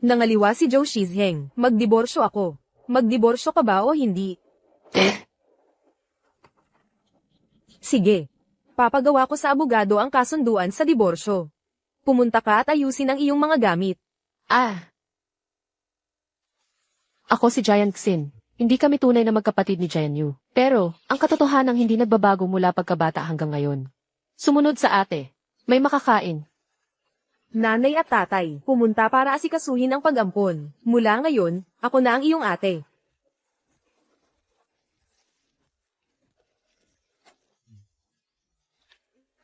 Nangaliwa si Zhou Shizheng. Magdiborsyo ako. Magdiborsyo ka ba o hindi? Sige. Papagawa ko sa abogado ang kasunduan sa diborsyo. Pumunta ka at ayusin ang iyong mga gamit. Ako si Giant Xin. Hindi kami tunay na magkapatid ni Jian Yu. Pero, ang katotohanang hindi nagbabago mula pagkabata hanggang ngayon. Sumunod sa ate. May makakain. Nanay at tatay, pumunta para asikasuhin ang pag-ampon. Mula ngayon, ako na ang iyong ate.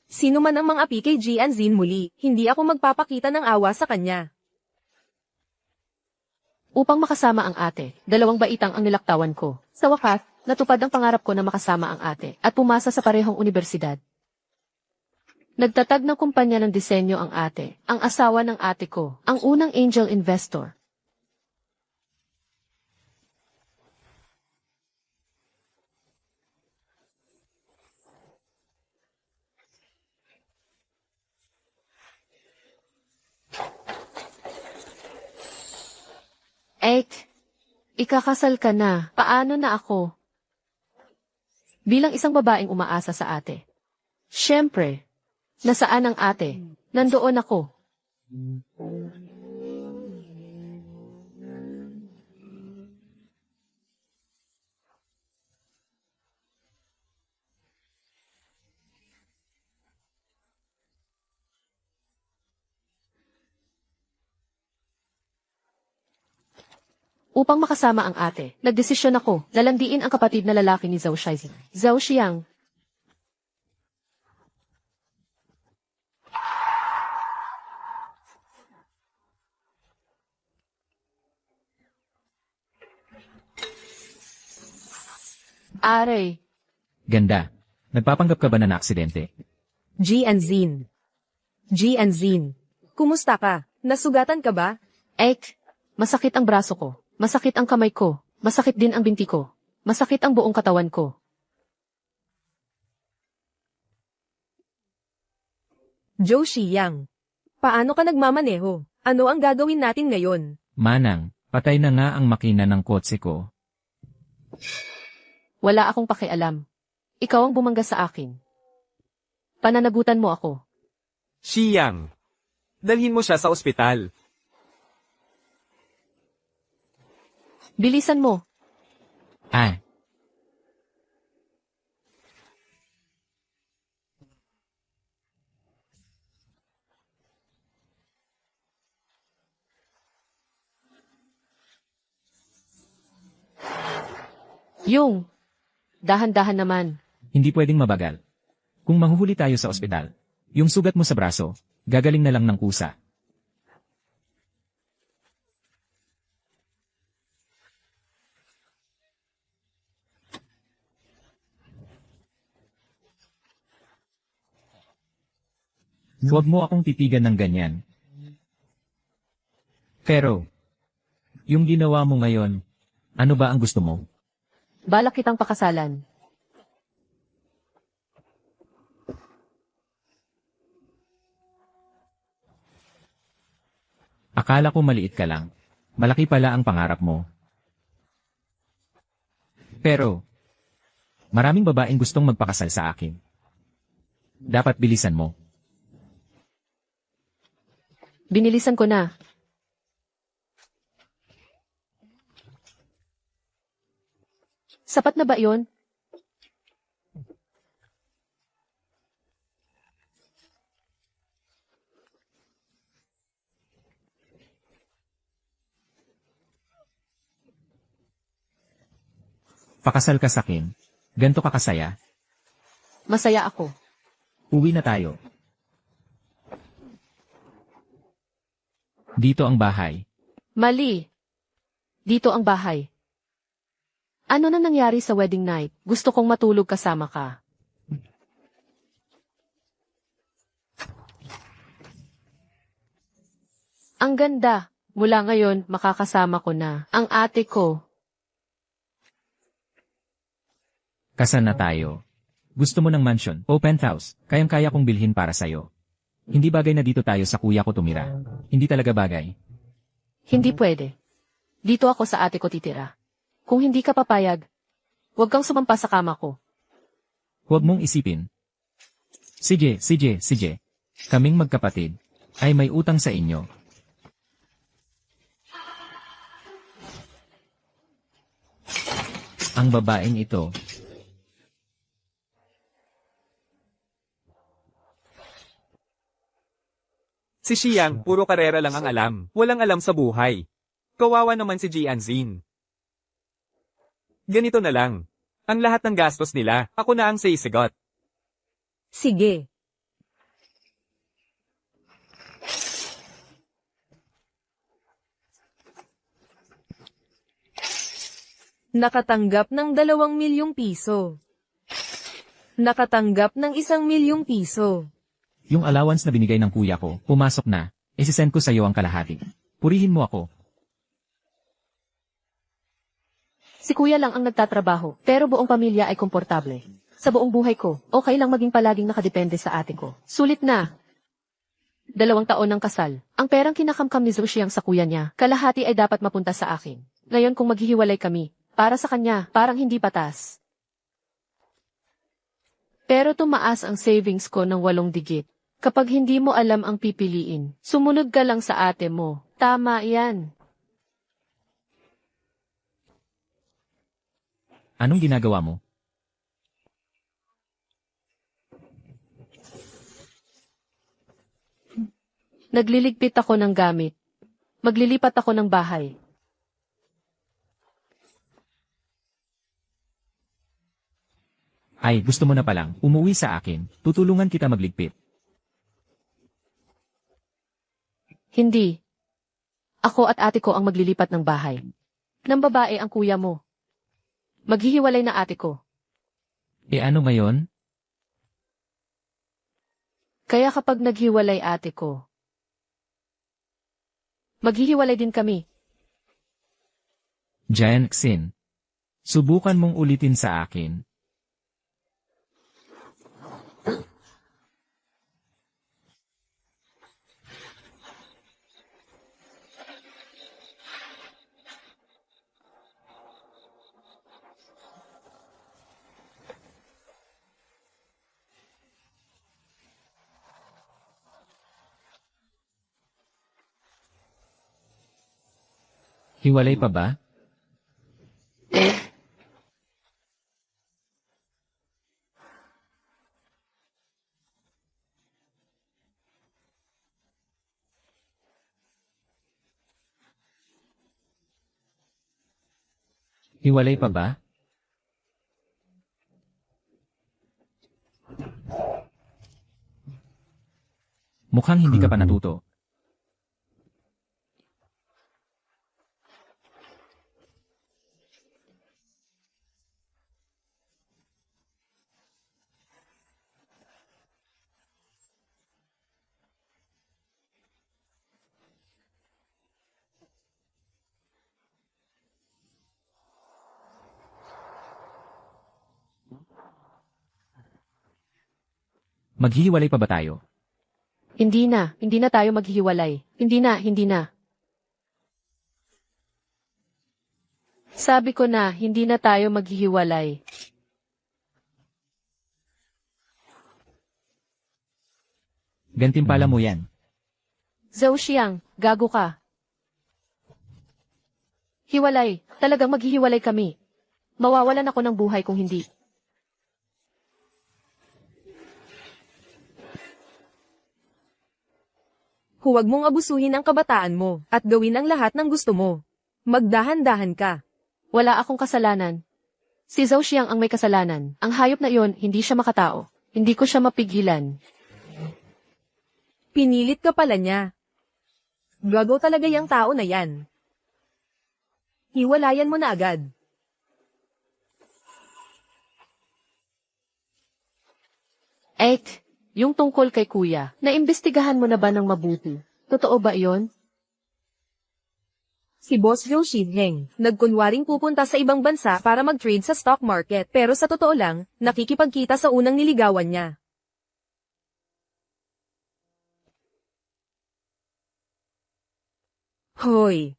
Sino man ang mga api kay Jianzin muli, hindi ako magpapakita ng awa sa kanya. Upang makasama ang ate, 2 baitang ang nilaktawan ko. Sa wakas, natupad ang pangarap ko na makasama ang ate at pumasa sa parehong universidad. Nagtatag ng kumpanya ng disenyo ang ate, ang asawa ng ate ko, ang unang angel investor. Ikakasal ka na. Paano na ako? Bilang isang babaeng umaasa sa ate. Siyempre, nasaan ang ate? Nandoon ako. Upang makasama ang ate, nagdesisyon ako, lalandiin ang kapatid na lalaki ni Zhao Shizheng. Zhao Xiang. Aray. Ganda. Nagpapanggap ka ba na naaksidente? Jianzin. Jianzin. Kumusta ka? Nasugatan ka ba? Masakit ang braso ko. Masakit ang kamay ko. Masakit din ang binti ko. Masakit ang buong katawan ko. Zhou Shiyang. Paano ka nagmamaneho? Ano ang gagawin natin ngayon? Manang, patay na nga ang makina ng kotse ko. Wala akong pakialam. Ikaw ang bumangga sa akin. Pananagutan mo ako. Shiyang, dalhin mo siya sa ospital. Bilisan mo. Yung, dahan-dahan naman. Hindi pwedeng mabagal. Kung mahuhuli tayo sa ospital, yung sugat mo sa braso, gagaling na lang ng kusa. Huwag mo akong titigan ng ganyan. Pero, yung ginawa mo ngayon, ano ba ang gusto mo? Balak kitang pakasalan. Akala ko maliit ka lang. Malaki pala ang pangarap mo. Pero, maraming babaeng gustong magpakasal sa akin. Dapat bilisan mo. Binilisan ko na. Sapat na ba yon? Pakasal ka sa akin. Ganto ka kasaya. Masaya ako. Uwi na tayo. Dito ang bahay. Mali. Dito ang bahay. Ano na nangyari sa wedding night? Gusto kong matulog kasama ka. Ang ganda. Mula ngayon, makakasama ko na ang ate ko. Kasal na tayo. Gusto mo ng mansion o penthouse, kayang-kaya kong bilhin para sa'yo. Hindi bagay na dito tayo sa kuya ko tumira. Hindi talaga bagay. Hindi pwede. Dito ako sa ate ko titira. Kung hindi ka papayag, huwag kang sumampa sa kama ko. Huwag mong isipin. Sige. Kaming magkapatid ay may utang sa inyo. Ang babaeng ito, Si Xiang, puro karera lang ang alam. Walang alam sa buhay. Kawawa naman si Jianzin. Ganito na lang. Ang lahat ng gastos nila, ako na ang sisigot. Sige. Nakatanggap ng 2 milyong piso. Nakatanggap ng 1 milyong piso. yung allowance na binigay ng kuya ko, pumasok na, isisend ko sa iyo ang kalahati. Purihin mo ako. Si kuya lang ang nagtatrabaho, pero buong pamilya ay komportable. Sa buong buhay ko, okay lang maging palaging nakadepende sa ate ko. Sulit na. 2 taon ng kasal. Ang perang kinakamkam ni Zhuxiang sa kuya niya, kalahati ay dapat mapunta sa akin. Ngayon kung maghihiwalay kami, para sa kanya, parang hindi patas. Pero tumaas ang savings ko ng 8 digit. Kapag hindi mo alam ang pipiliin, sumunod ka lang sa ate mo. Tama yan. Anong ginagawa mo? Nagliligpit ako ng gamit. Maglilipat ako ng bahay. Ay, gusto mo na palang, umuwi sa akin, tutulungan kita magligpit. Hindi. Ako at ate ko ang maglilipat ng bahay. Ng babae ang kuya mo. Maghihiwalay na ate ko. E ano ngayon? Kaya kapag naghiwalay ate ko, maghihiwalay din kami. Giant Xin. Subukan mong ulitin sa akin. Hiwalay pa ba? Hiwalay pa ba? Mukhang hindi ka pa natuto. Maghihiwalay pa ba tayo? Hindi na tayo maghihiwalay. Hindi na. Sabi ko na, hindi na tayo maghihiwalay. Gantimpala mo yan. Zhou gago ka. Hiwalay, talagang maghihiwalay kami. Mawawalan ako ng buhay kung hindi. Huwag mong abusuhin ang kabataan mo, at gawin ang lahat ng gusto mo. Magdahan-dahan ka. Wala akong kasalanan. Si Zhou ang may kasalanan. Ang hayop na iyon, hindi siya makatao. Hindi ko siya mapigilan. Pinilit ka pala niya. Gago talaga yung tao na yan. Hiwalayan mo na agad. Yung tungkol kay kuya, naimbestigahan mo na ba ng mabuti? Totoo ba iyon? Si Boss Zhou Xinheng, nagkunwaring pupunta sa ibang bansa para mag-trade sa stock market, pero sa totoo lang, nakikipagkita sa unang niligawan niya. Hoy,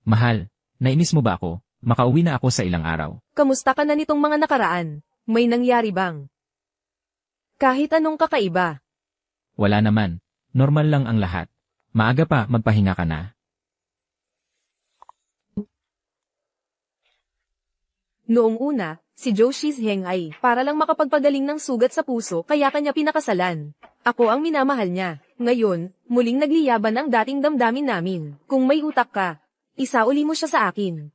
Mahal, nainis mo ba ako? Makauwi na ako sa ilang araw. kamusta ka na nitong mga nakaraan? May nangyari bang? Kahit anong kakaiba. Wala naman. Normal lang ang lahat. Maaga pa, magpahinga ka na. Noong una, si Zhou Shizheng ay para lang makapagpagaling ng sugat sa puso kaya kanya pinakasalan. Ako ang minamahal niya. Ngayon, muling nagliyaban ang dating damdamin namin. Kung may utak ka, isauli mo siya sa akin.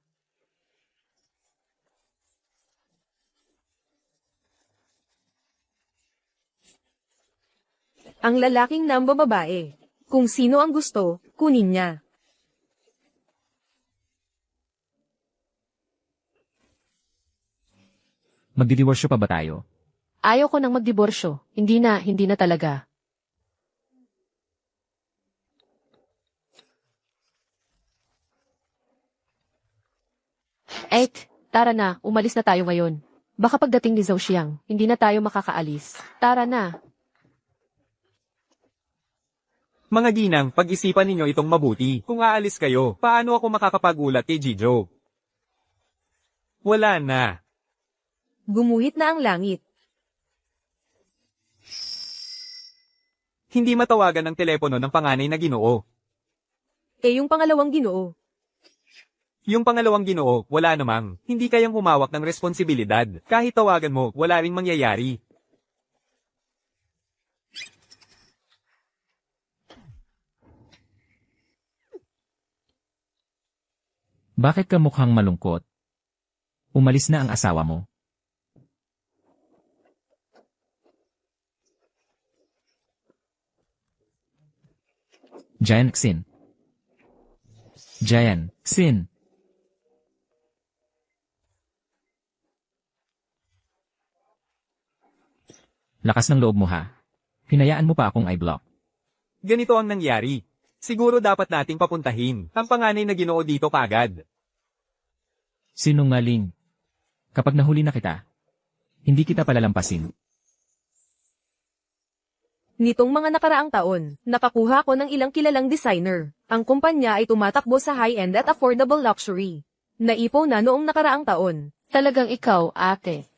Ang lalaking nambababae. Kung sino ang gusto, kunin niya. Magdidiworsyo pa ba tayo? Ayaw ko nang magdiborsyo. Hindi na talaga. Tara na, umalis na tayo ngayon. Baka pagdating ni Zhao Xiang, hindi na tayo makakaalis. Tara na. Mga ginang, pag-isipan ninyo itong mabuti. Kung aalis kayo, paano ako makakapagulat kay Jijo? Wala na. Gumuhit na ang langit. Hindi matawagan ng telepono ng panganay na Ginoo. Yung pangalawang Ginoo. Yung pangalawang Ginoo, wala namang. Hindi kayang humawak ng responsibilidad. Kahit tawagan mo, wala ring mangyayari. Bakit ka mukhang malungkot? Umalis na ang asawa mo. Giant Xin. Giant Xin. Lakas ng loob mo ha. Hinayaan mo pa akong i-block. Ganito ang nangyari. Siguro dapat nating papuntahin ang panganay na Ginoo dito kaagad. Sinungaling. Kapag nahuli na kita, hindi kita palalampasin. Nitong mga nakaraang taon, nakakuha ko ng ilang kilalang designer. Ang kumpanya ay tumatakbo sa high-end at affordable luxury. Naipo na noong nakaraang taon. Talagang ikaw, ate.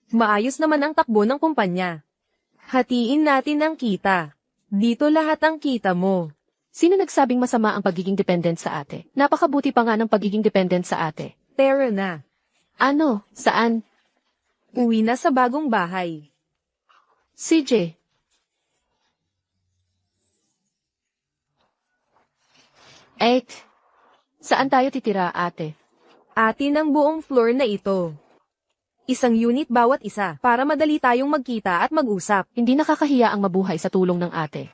Maayos naman ang takbo ng kumpanya. Hatiin natin ang kita. Dito lahat ang kita mo. Sino nagsabing masama ang pagiging dependent sa ate? Napakabuti pa nga ng pagiging dependent sa ate. Tara na. Ano? Saan? Uwi na sa bagong bahay. CJ. Saan tayo titira, ate? Atin ang buong floor na ito. Isang unit bawat isa para madali tayong magkita at mag-usap. Hindi nakakahiya ang mabuhay sa tulong ng ate.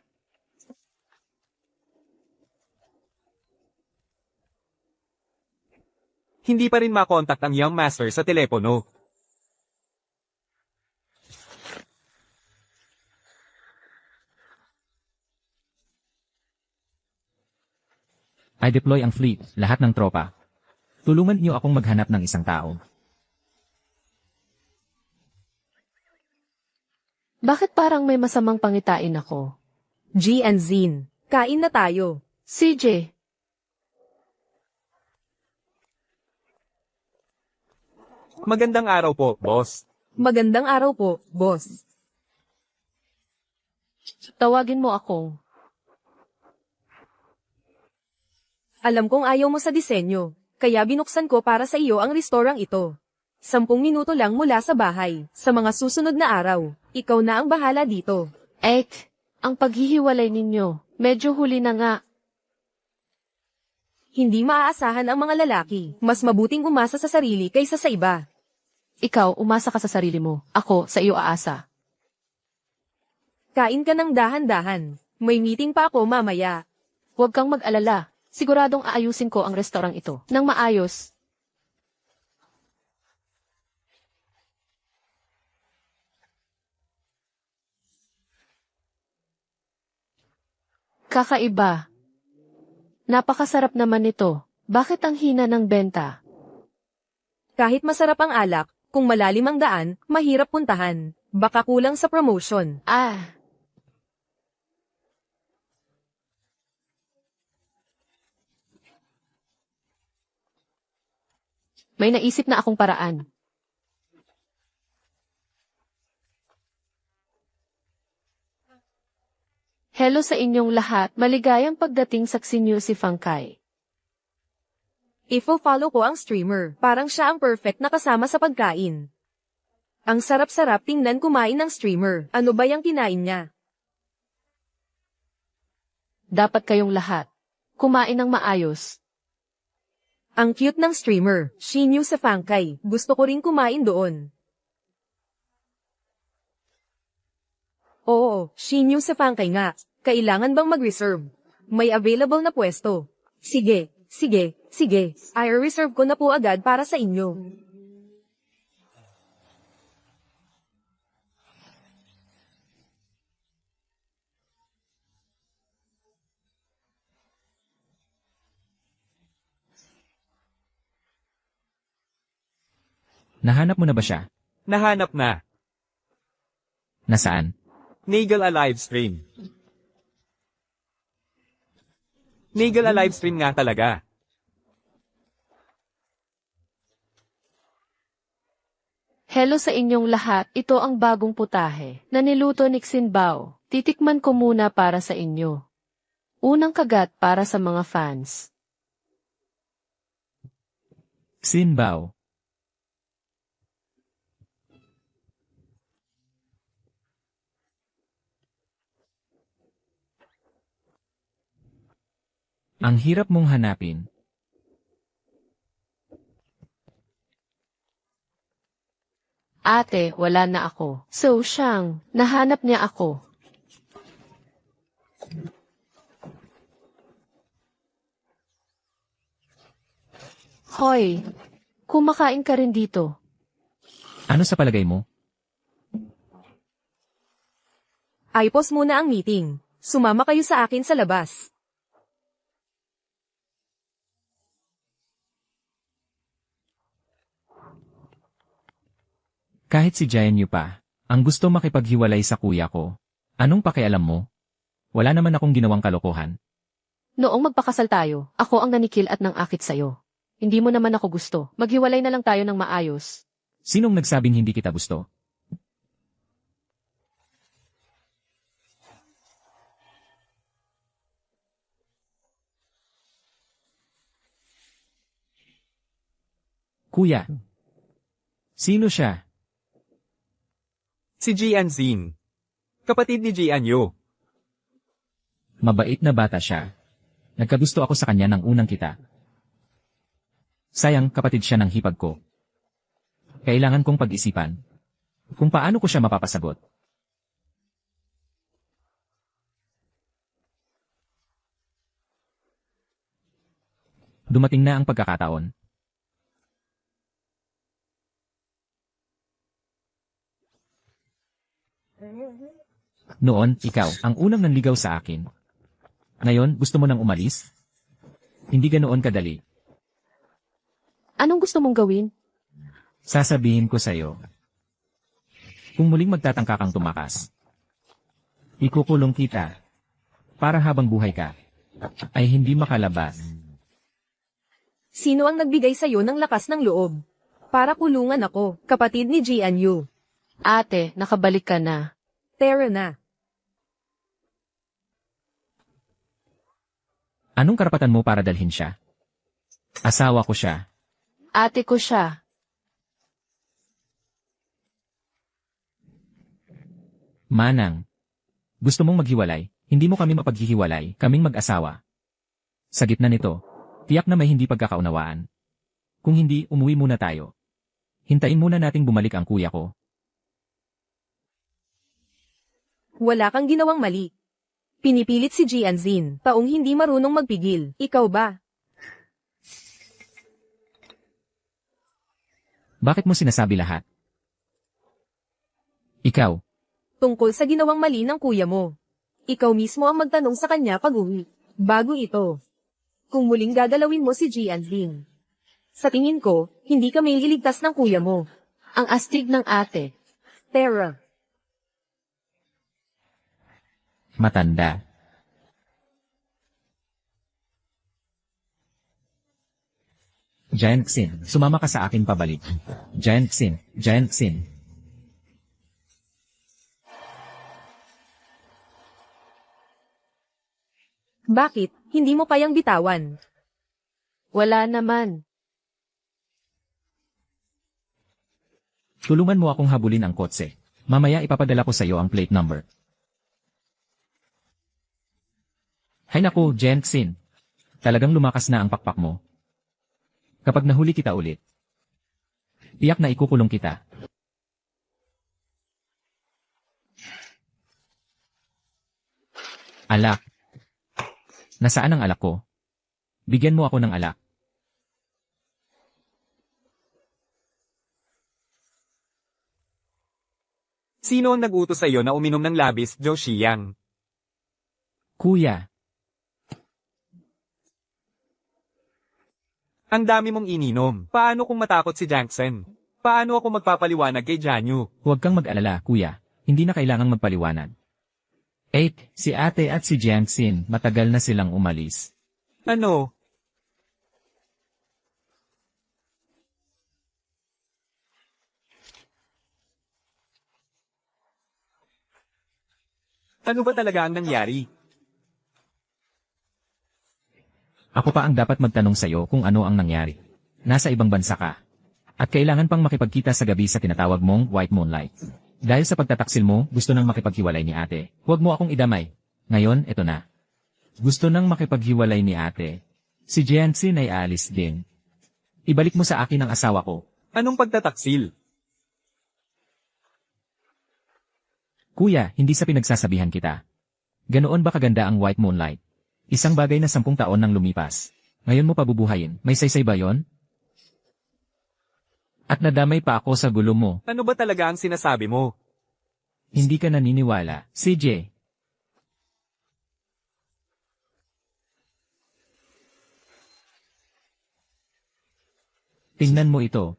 Hindi pa rin makontak ang young master sa telepono. I deploy ang fleet, lahat ng tropa. Tulungan niyo akong maghanap ng isang tao. Bakit parang may masamang pangitain ako? G and Zin, kain na tayo. CJ. Magandang araw po, boss. Magandang araw po, boss. Tawagin mo akong. Alam kong ayaw mo sa disenyo, kaya binuksan ko para sa iyo ang restorang ito. 10 minuto lang mula sa bahay. Sa mga susunod na araw, ikaw na ang bahala dito. Ang paghihiwalay ninyo, medyo huli na nga. Hindi maaasahan ang mga lalaki. Mas mabuting umasa sa sarili kaysa sa iba. Ikaw, umasa ka sa sarili mo. Ako, sa iyo aasa. Kain ka ng dahan-dahan. May meeting pa ako mamaya. Huwag kang mag-alala. Siguradong aayusin ko ang restaurant ito. Nang maayos. Kakaiba. Napakasarap naman nito. Bakit ang hina ng benta? Kahit masarap ang alak, kung malalim ang daan, mahirap puntahan. Baka kulang sa promotion. May naisip na akong paraan. Hello sa inyong lahat, maligayang pagdating sa Xinyu si Fangkai. Ifo-follow ko ang streamer, parang siya ang perfect na kasama sa pagkain. Ang sarap-sarap tingnan kumain ng streamer, ano ba yung kinain niya? Dapat kayong lahat kumain ng maayos. Ang cute ng streamer, Xinyu sa Fangkai, gusto ko rin kumain doon. Oo, Xinyu sa Fangkai nga. Kailangan bang mag-reserve? May available na pwesto. Sige, sige, sige. I-reserve ko na po agad para sa inyo. Nahanap mo na ba siya? Nahanap na. Nasaan? Nagel Alive Stream. Nagel Alive Stream nga talaga. Hello sa inyong lahat, ito ang bagong putahe na niluto ni Xinbao. Titikman ko muna para sa inyo. Unang kagat para sa mga fans. Xinbao. Ang hirap mong hanapin. Ate, wala na ako. So siyang, nahanap niya ako. Hoy, kumakain ka rin dito. Ano sa palagay mo? I-pause muna ang meeting. Sumama kayo sa akin sa labas. Kahit si Giant Yu pa, ang gusto makipaghiwalay sa kuya ko. Anong pakialam mo? Wala naman akong ginawang kalokohan. Noong magpakasal tayo, ako ang nanikil at nang akit sa'yo. Hindi mo naman ako gusto. Maghiwalay na lang tayo ng maayos. Sinong nagsabing hindi kita gusto? Kuya. Sino siya? Si Jian Xin. Kapatid ni Jian Yu. Mabait na bata siya. Nagkagusto ako sa kanya nang unang kita. Sayang, kapatid siya ng hipag ko. Kailangan kong pag-isipan kung paano ko siya mapapasagot. Dumating na ang pagkakataon. Noon, ikaw, ang unang nanligaw sa akin. Ngayon, gusto mo nang umalis? Hindi ganoon kadali. Anong gusto mong gawin? Sasabihin ko sa'yo. Kung muling magtatangka kang tumakas, ikukulong kita para habang buhay ka ay hindi makalabas. Sino ang nagbigay sa'yo ng lakas ng loob? Para kulungan ako, kapatid ni Jian Yu. Ate, nakabalik ka na. Tara na. Anong karapatan mo para dalhin siya? Asawa ko siya. Ate ko siya. Manang. Gusto mong maghiwalay, hindi mo kami mapaghihiwalay, kaming mag-asawa. Sa gitna nito, tiyak na may hindi pagkakaunawaan. Kung hindi, umuwi muna tayo. Hintayin muna nating bumalik ang kuya ko. Wala kang ginawang mali. Pinipilit si Jian Xin, taong hindi marunong magpigil. Ikaw ba? Bakit mo sinasabi lahat? Ikaw, Tungkol sa ginawang mali ng kuya mo. Ikaw mismo ang magtanong sa kanya pag-uwi. Bago ito. Kung muling gagalawin mo si Jian Xin. Sa tingin ko, hindi ka may iligtas ng kuya mo. Ang astig ng ate. Tara. matanda. Giant Xin, sumama ka sa akin pabalik. Giant Xin, Giant Xin. Bakit? Hindi mo kayang bitawan. Wala naman. Tulungan mo akong habulin ang kotse. Mamaya ipapadala ko sa iyo ang plate number. Hay naku, Giant Xin. Talagang lumakas na ang pakpak mo. Kapag nahuli kita ulit, tiyak na ikukulong kita. Alak. Nasaan ang alak ko? Bigyan mo ako ng alak. Sino ang nag-utos sa iyo na uminom ng labis, Zhou Xiyang? Kuya, Ang dami mong ininom. Paano kung matakot si Jiangxin? Paano ako magpapaliwanag kay Jianyu? huwag kang mag-alala, kuya. Hindi na kailangang magpaliwanag. 8. Si ate at si Jiangxin, matagal na silang umalis. Ano? Ano ba talaga ang nangyari? Ako pa ang dapat magtanong sa'yo kung ano ang nangyari. Nasa ibang bansa ka. At kailangan pang makipagkita sa gabi sa tinatawag mong white moonlight. Dahil sa pagtataksil mo, gusto nang makipaghiwalay ni ate. Huwag mo akong idamay. Ngayon, eto na. Gusto nang makipaghiwalay ni ate. Si Jianxin ay aalis din. Ibalik mo sa akin ang asawa ko. Anong pagtataksil? Kuya, hindi sa pinagsasabihan kita. Ganoon ba kaganda ang white moonlight? Isang bagay na 10 taon nang lumipas. Ngayon mo pabubuhayin, may saysay ba yon? At nadamay pa ako sa gulo mo. Ano ba talaga ang sinasabi mo? Hindi ka naniniwala, CJ. Tingnan mo ito.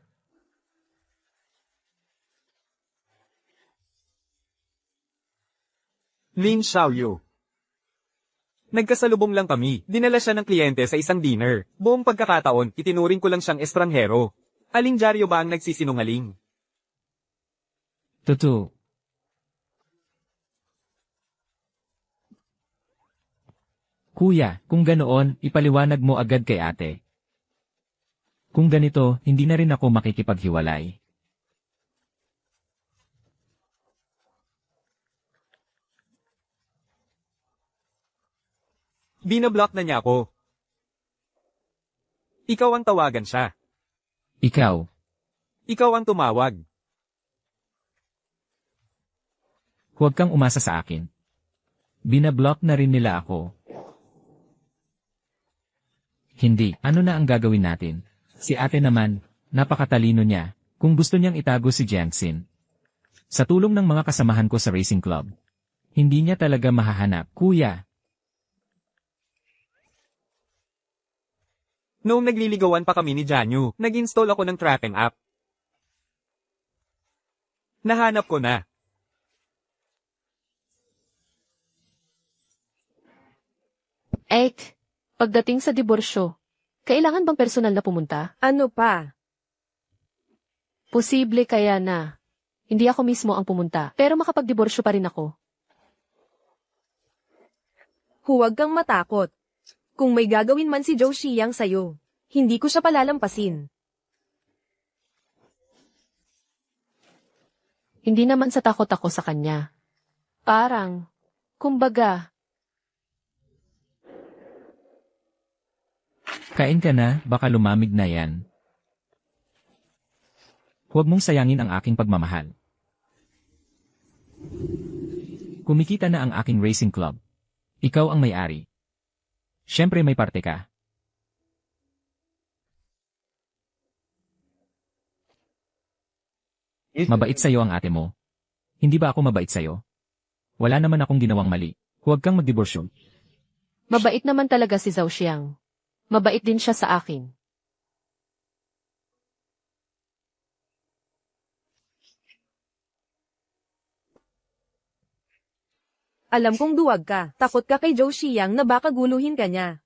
Lin Xiaoyu. Nagkasalubong lang kami. Dinala siya ng kliyente sa isang dinner. Buong pagkakataon, itinuring ko lang siyang estranghero. Aling dyaryo ba ang nagsisinungaling? Totoo. Kuya, kung ganoon, ipaliwanag mo agad kay ate. Kung ganito, hindi na rin ako makikipaghiwalay. Binablock na niya ako. Ikaw ang tawagan siya. Ikaw, Ikaw ang tumawag. huwag kang umasa sa akin. Binablock na rin nila ako. Hindi, ano na ang gagawin natin? Si ate naman, napakatalino niya, kung gusto niyang itago si Jiangxin. Sa tulong ng mga kasamahan ko sa racing club. Hindi niya talaga mahahanap, kuya. Noong nagliligawan pa kami ni Jianyu, nag-install ako ng tracking app. Nahanap ko na. Pagdating sa diborsyo, kailangan bang personal na pumunta? Ano pa? Posible kaya na. Hindi ako mismo ang pumunta, pero makapagdiborsyo pa rin ako. Huwag kang matakot. Kung may gagawin man si Zhou Xiyang sa'yo, hindi ko siya palalampasin. Hindi naman sa takot ako sa kanya. Parang, kumbaga, Kain ka na, baka lumamig na yan. Huwag mong sayangin ang aking pagmamahal. Kumikita na ang aking racing club. Ikaw ang may-ari. Siyempre may parte ka. Mabait sa'yo ang ate mo. Hindi ba ako mabait sa'yo? Wala naman akong ginawang mali. Huwag kang magdiborsyo. mabait naman talaga si Zhao Xiang. Mabait din siya sa akin. Alam kong duwag ka, takot ka kay Zhou Xiyang na baka guluhin ka niya.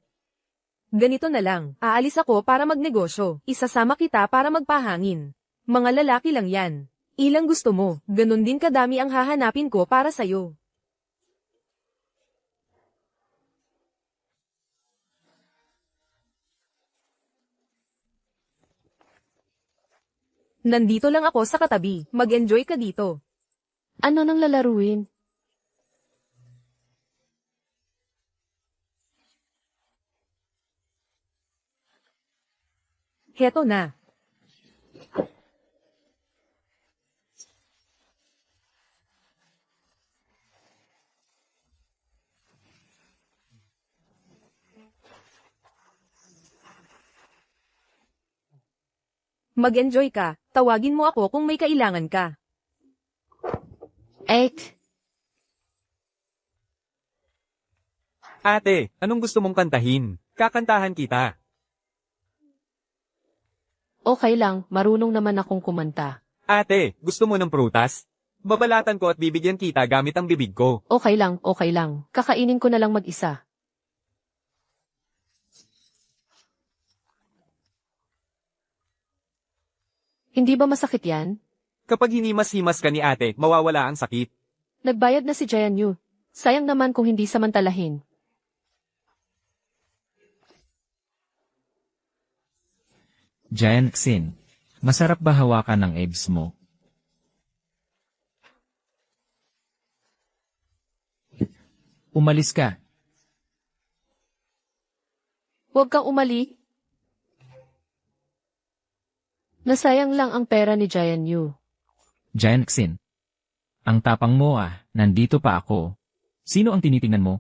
Ganito na lang, aalis ako para magnegosyo. Isasama kita para magpahangin. Mga lalaki lang yan. Ilang gusto mo, ganun din kadami ang hahanapin ko para sayo. Nandito lang ako sa katabi, mag-enjoy ka dito. Ano nang lalaruin? Heto na. Mag-enjoy ka, tawagin mo ako kung may kailangan ka. Ek, Ate, anong gusto mong kantahin? Kakantahan kita. okay lang, marunong naman akong kumanta. Ate, gusto mo ng prutas? Babalatan ko at bibigyan kita gamit ang bibig ko. Okay lang, okay lang. Kakainin ko na lang mag-isa. Hindi ba masakit yan? Kapag hinimas-himas ka ni ate, mawawala ang sakit. Nagbayad na si Jayan Yu. Sayang naman kung hindi samantalahin. Giant Xin, masarap ba hawakan ng abs mo? Umalis ka. Huwag kang umali. Nasayang lang ang pera ni Jayan Yu. Giant Xin. Ang tapang mo nandito pa ako. Sino ang tinitingnan mo?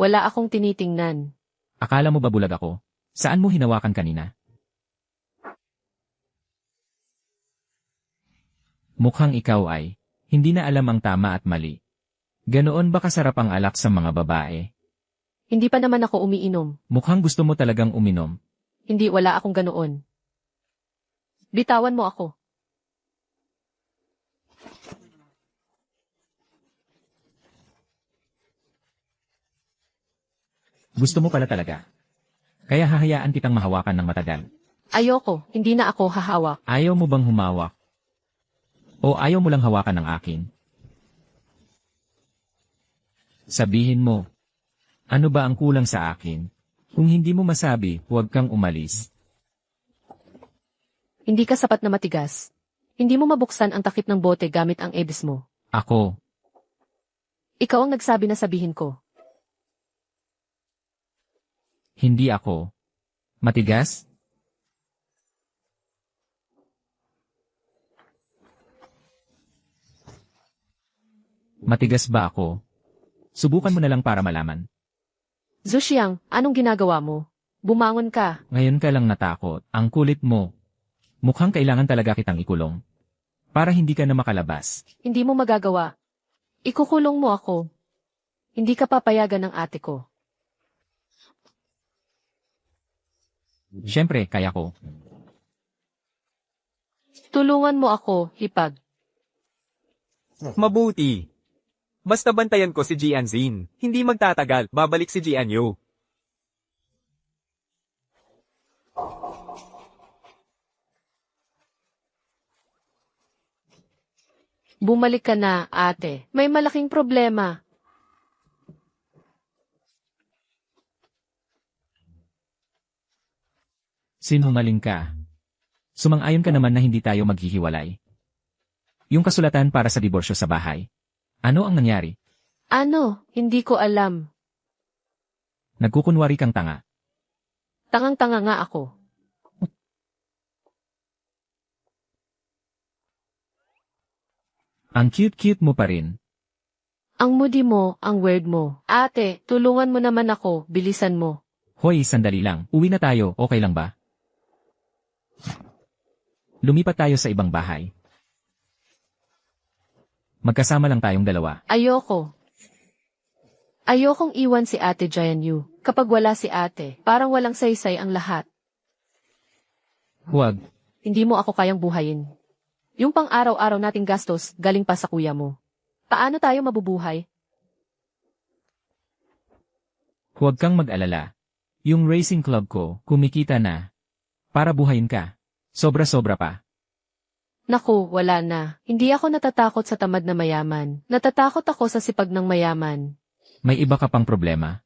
Wala akong tinitingnan. Akala mo ba bulag ako? Saan mo hinawakan kanina? Mukhang ikaw ay, hindi na alam ang tama at mali. Ganoon ba kasarap ang alak sa mga babae? Hindi pa naman ako umiinom. Mukhang gusto mo talagang uminom. Hindi, wala akong ganoon. Bitawan mo ako. Gusto mo pala talaga. Kaya hahayaan kitang mahawakan ng matagal. Ayoko, hindi na ako hahawak. Ayaw mo bang humawak? O ayaw mo lang hawakan ng akin? Sabihin mo, ano ba ang kulang sa akin? Kung hindi mo masabi, huwag kang umalis. Hindi ka sapat na matigas. Hindi mo mabuksan ang takip ng bote gamit ang ebis mo. Ako, Ikaw ang nagsabi na sabihin ko. hindi ako. Matigas? Matigas ba ako? Subukan mo na lang para malaman. Zuxiang, anong ginagawa mo? Bumangon ka. Ngayon ka lang natakot. Ang kulit mo. Mukhang kailangan talaga kitang ikulong. Para hindi ka na makalabas. Hindi mo magagawa. Ikukulong mo ako. Hindi ka papayagan ng ate ko. Siyempre, kaya ko. Tulungan mo ako, hipag. Mabuti. Basta bantayan ko si Jianzin. Hindi magtatagal, babalik si Jianyu. Bumalik ka na, ate. May malaking problema. Sinungaling ka. Sumang-ayon ka naman na hindi tayo maghihiwalay. Yung kasulatan para sa diborsyo sa bahay. Ano ang nangyari? Ano? Hindi ko alam. Nagkukunwari kang tanga. Tangang-tanga nga ako. Ang cute-cute mo pa rin. Ang moody mo, ang weird mo. Ate, tulungan mo naman ako, bilisan mo. Hoy, sandali lang. Uwi na tayo, okay lang ba? Lumipat tayo sa ibang bahay. Magkasama lang tayong dalawa. Ayoko. Ayokong iwan si ate Jayan Yu. Kapag wala si ate, parang walang saysay ang lahat. Huwag. Hindi mo ako kayang buhayin. Yung pang-araw-araw nating gastos, galing pa sa kuya mo. Paano tayo mabubuhay? Huwag kang mag-alala. Yung racing club ko, kumikita na. Para buhayin ka. Sobra-sobra pa. Naku, wala na. Hindi ako natatakot sa tamad na mayaman. Natatakot ako sa sipag ng mayaman. May iba ka pang problema.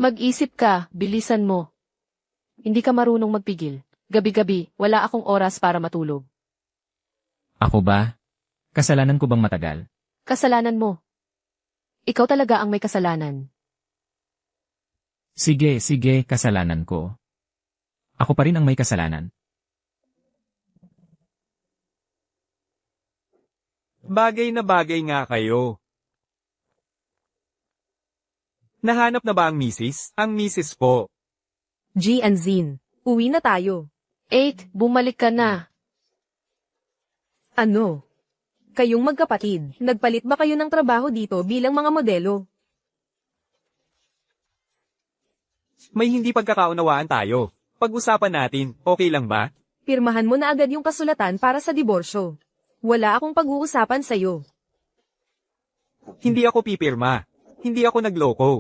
Mag-isip ka, bilisan mo. Hindi ka marunong magpigil. Gabi-gabi, wala akong oras para matulog. Ako ba? Kasalanan ko bang matagal? Kasalanan mo. Ikaw talaga ang may kasalanan. Sige, kasalanan ko. Ako pa rin ang may kasalanan. Bagay na bagay nga kayo. Nahanap na ba ang misis? Ang misis po. G and Zin, uwi na tayo. 8, bumalik ka na. Ano? Kayong magkapatid, nagpalit ba kayo ng trabaho dito bilang mga modelo? May hindi pagkakaunawaan tayo. Pag-usapan natin, okay lang ba? Pirmahan mo na agad yung kasulatan para sa diborsyo. Wala akong pag-uusapan sa'yo. Hindi ako pipirma. Hindi ako nagloko.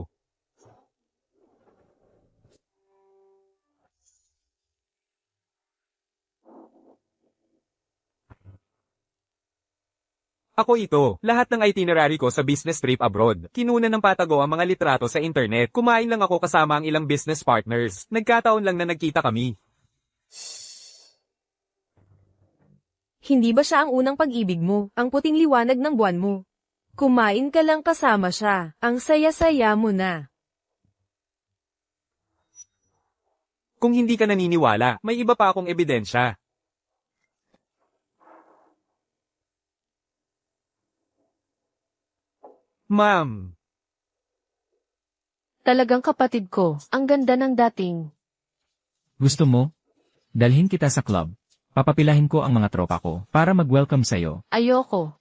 Ako ito, lahat ng itinerary ko sa business trip abroad. Kinuna ng Patago ang mga litrato sa internet. Kumain lang ako kasama ang ilang business partners. Nagkataon lang na nagkita kami. Hindi ba siya ang unang pag-ibig mo, ang puting liwanag ng buwan mo? Kumain ka lang kasama siya, ang saya-saya mo na. Kung hindi ka naniniwala, may iba pa akong ebidensya. Ma'am, Talagang kapatid ko, ang ganda ng dating. Gusto mo? Dalhin kita sa club. Papapilahin ko ang mga tropa ko para mag-welcome sa'yo. Ayoko.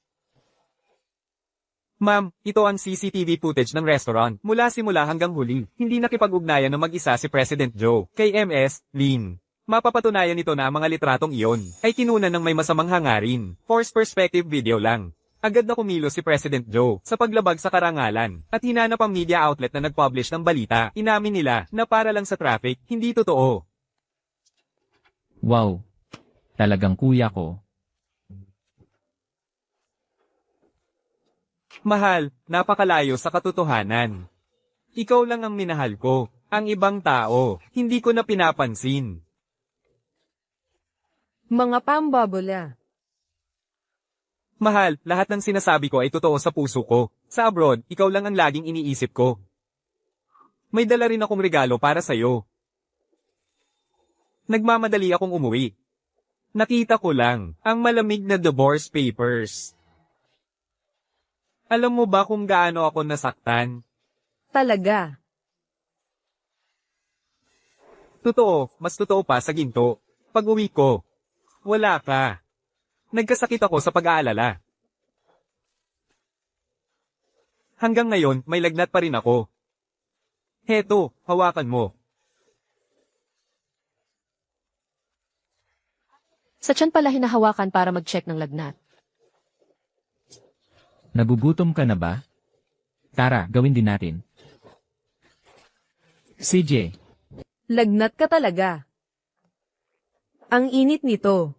Ma'am, ito ang CCTV footage ng restaurant. Mula simula hanggang huli, hindi nakipag-ugnayan ng mag-isa si President Joe kay MS, Lin. Mapapatunayan nito na ang mga litratong iyon ay kinunan ng may masamang hangarin. Force perspective video lang. Agad na kumilos si President Joe sa paglabag sa karangalan at hinanap ang media outlet na nag-publish ng balita. Inamin nila na para lang sa traffic, hindi totoo. Wow. Talagang kuya ko. Mahal, napakalayo sa katotohanan. Ikaw lang ang minahal ko. Ang ibang tao, hindi ko na pinapansin. Mga pambabola. Mahal, lahat ng sinasabi ko ay totoo sa puso ko. Sa abroad, ikaw lang ang laging iniisip ko. May dala rin akong regalo para sa'yo. Nagmamadali akong umuwi. Nakita ko lang ang malamig na divorce papers. Alam mo ba kung gaano ako nasaktan? Talaga. Totoo, mas totoo pa sa ginto. Pag-uwi ko, wala ka. Nagkasakit ako sa pag-aalala. Hanggang ngayon, may lagnat pa rin ako. Heto, hawakan mo. Sa tiyan pala hinahawakan para mag-check ng lagnat. Nagugutom ka na ba? Tara, gawin din natin. CJ, Lagnat ka talaga. Ang init nito.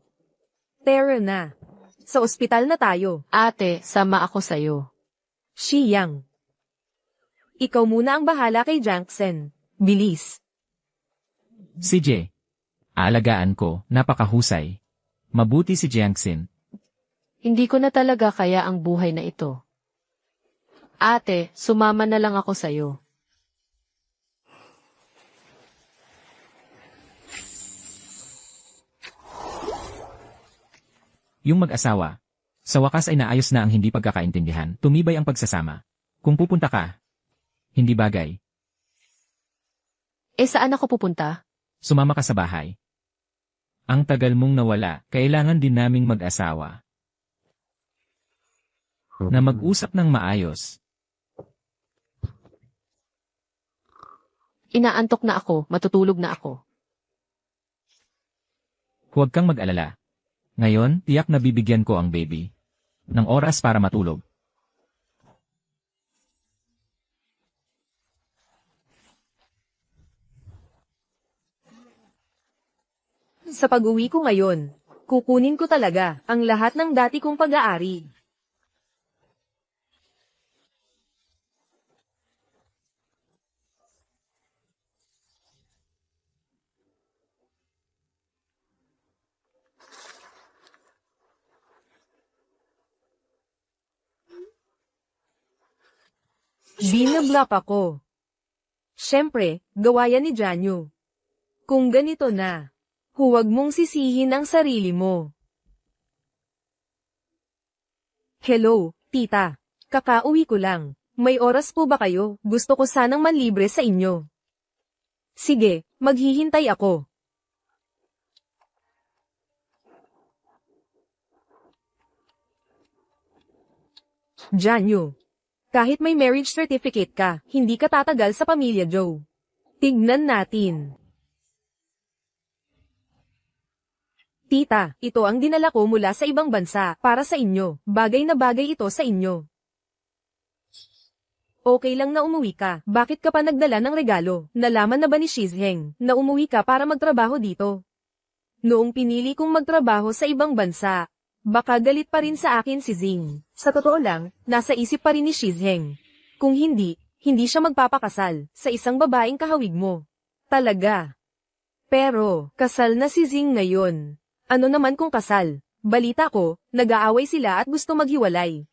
Tara na. Sa ospital na tayo. Ate, sama ako sa'yo. Shiyang. Ikaw muna ang bahala kay Jackson. Bilis. CJ. Aalagaan ko, napakahusay. Mabuti si Jiangxin. Hindi ko na talaga kaya ang buhay na ito. Ate, sumama na lang ako sa'yo. Yung mag-asawa. Sa wakas ay naayos na ang hindi pagkakaintindihan. Tumibay ang pagsasama. Kung pupunta ka, hindi bagay. Saan ako pupunta? Sumama ka sa bahay. Ang tagal mong nawala, kailangan din naming mag-asawa. Na mag-usap ng maayos. Inaantok na ako, matutulog na ako. Huwag kang mag-alala. Ngayon, tiyak na bibigyan ko ang baby ng oras para matulog. Sa pag-uwi ko ngayon, kukunin ko talaga ang lahat ng dati kong pag-aari. Binablock ako. Siyempre, gawa yan ni Janyo. Kung ganito na, huwag mong sisihin ang sarili mo. Hello, tita. Kakauwi ko lang. May oras po ba kayo? Gusto ko sanang manlibre sa inyo. Sige, maghihintay ako. Janyo. Kahit may marriage certificate ka, hindi ka tatagal sa pamilya Joe. Tignan natin. Tita, ito ang dinala ko mula sa ibang bansa, para sa inyo. Bagay na bagay ito sa inyo. Okay lang na umuwi ka. Bakit ka pa nagdala ng regalo? Nalaman na ba ni Shizheng na umuwi ka para magtrabaho dito? Noong pinili kong magtrabaho sa ibang bansa, baka galit pa rin sa akin si Zing. Sa totoo lang, nasa isip pa rin ni Shizheng. Kung hindi, hindi siya magpapakasal sa isang babaeng kahawig mo. Talaga. Pero, kasal na si Zing ngayon. Ano naman kung kasal? Balita ko, nag-aaway sila at gusto maghiwalay.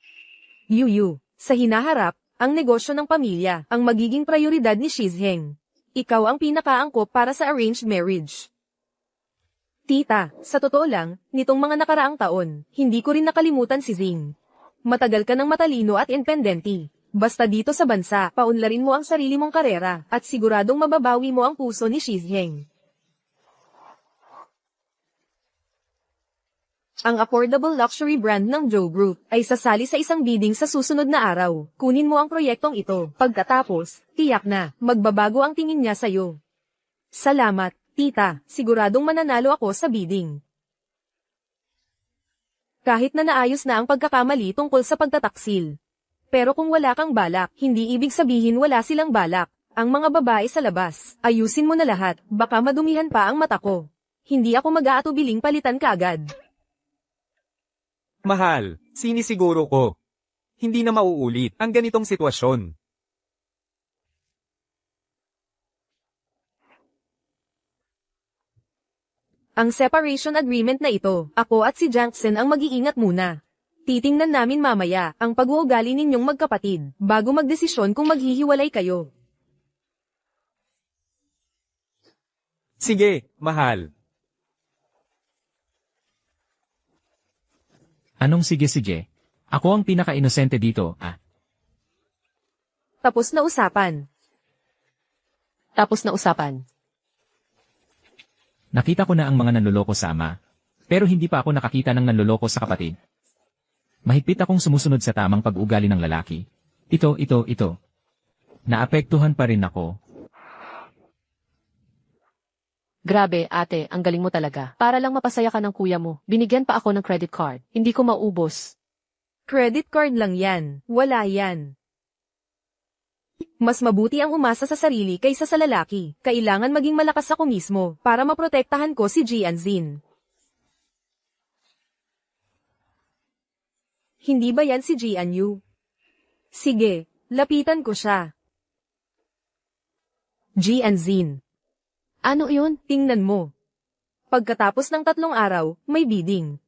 Yuyu, sa hinaharap, ang negosyo ng pamilya, ang magiging prioridad ni Shizheng. Ikaw ang pinakaangkop para sa arranged marriage. Tita, sa totoo lang, nitong mga nakaraang taon, hindi ko rin nakalimutan si Zing. Matagal ka ng matalino at independente. Basta dito sa bansa, paunlarin mo ang sarili mong karera, at siguradong mababawi mo ang puso ni Shizheng. Ang affordable luxury brand ng Joe Group ay sasali sa isang bidding sa susunod na araw. Kunin mo ang proyektong ito. Pagkatapos, tiyak na, magbabago ang tingin niya sa'yo. Salamat, tita. Siguradong mananalo ako sa bidding. Kahit na naayos na ang pagkakamali tungkol sa pagtataksil. Pero kung wala kang balak, hindi ibig sabihin wala silang balak. Ang mga babae sa labas, ayusin mo na lahat, baka madumihan pa ang mata ko. Hindi ako mag-aatubiling palitan ka agad. Mahal, sinisiguro ko. Hindi na mauulit ang ganitong sitwasyon. Ang separation agreement na ito, ako at si Jackson ang mag-iingat muna. Titingnan namin mamaya ang pag-uugali ninyong magkapatid bago magdesisyon kung maghihiwalay kayo. Sige, mahal. Anong sige-sige? Ako ang pinaka-inosente dito, ah. Tapos na usapan. Tapos na usapan. Nakita ko na ang mga nanloloko sa ama. Pero hindi pa ako nakakita ng nanloloko sa kapatid. Mahigpit akong sumusunod sa tamang pag-ugali ng lalaki. Ito. Naapektuhan pa rin ako. Grabe, ate, ang galing mo talaga. Para lang mapasaya ka ng kuya mo, binigyan pa ako ng credit card. Hindi ko maubos. Credit card lang yan, wala yan. Mas mabuti ang umasa sa sarili kaysa sa lalaki. Kailangan maging malakas ako mismo para maprotektahan ko si Jianzin. Hindi ba yan si Jianyu? Sige, lapitan ko siya. Jianzin. Ano yun? Tingnan mo. Pagkatapos ng 3 araw, may bidding.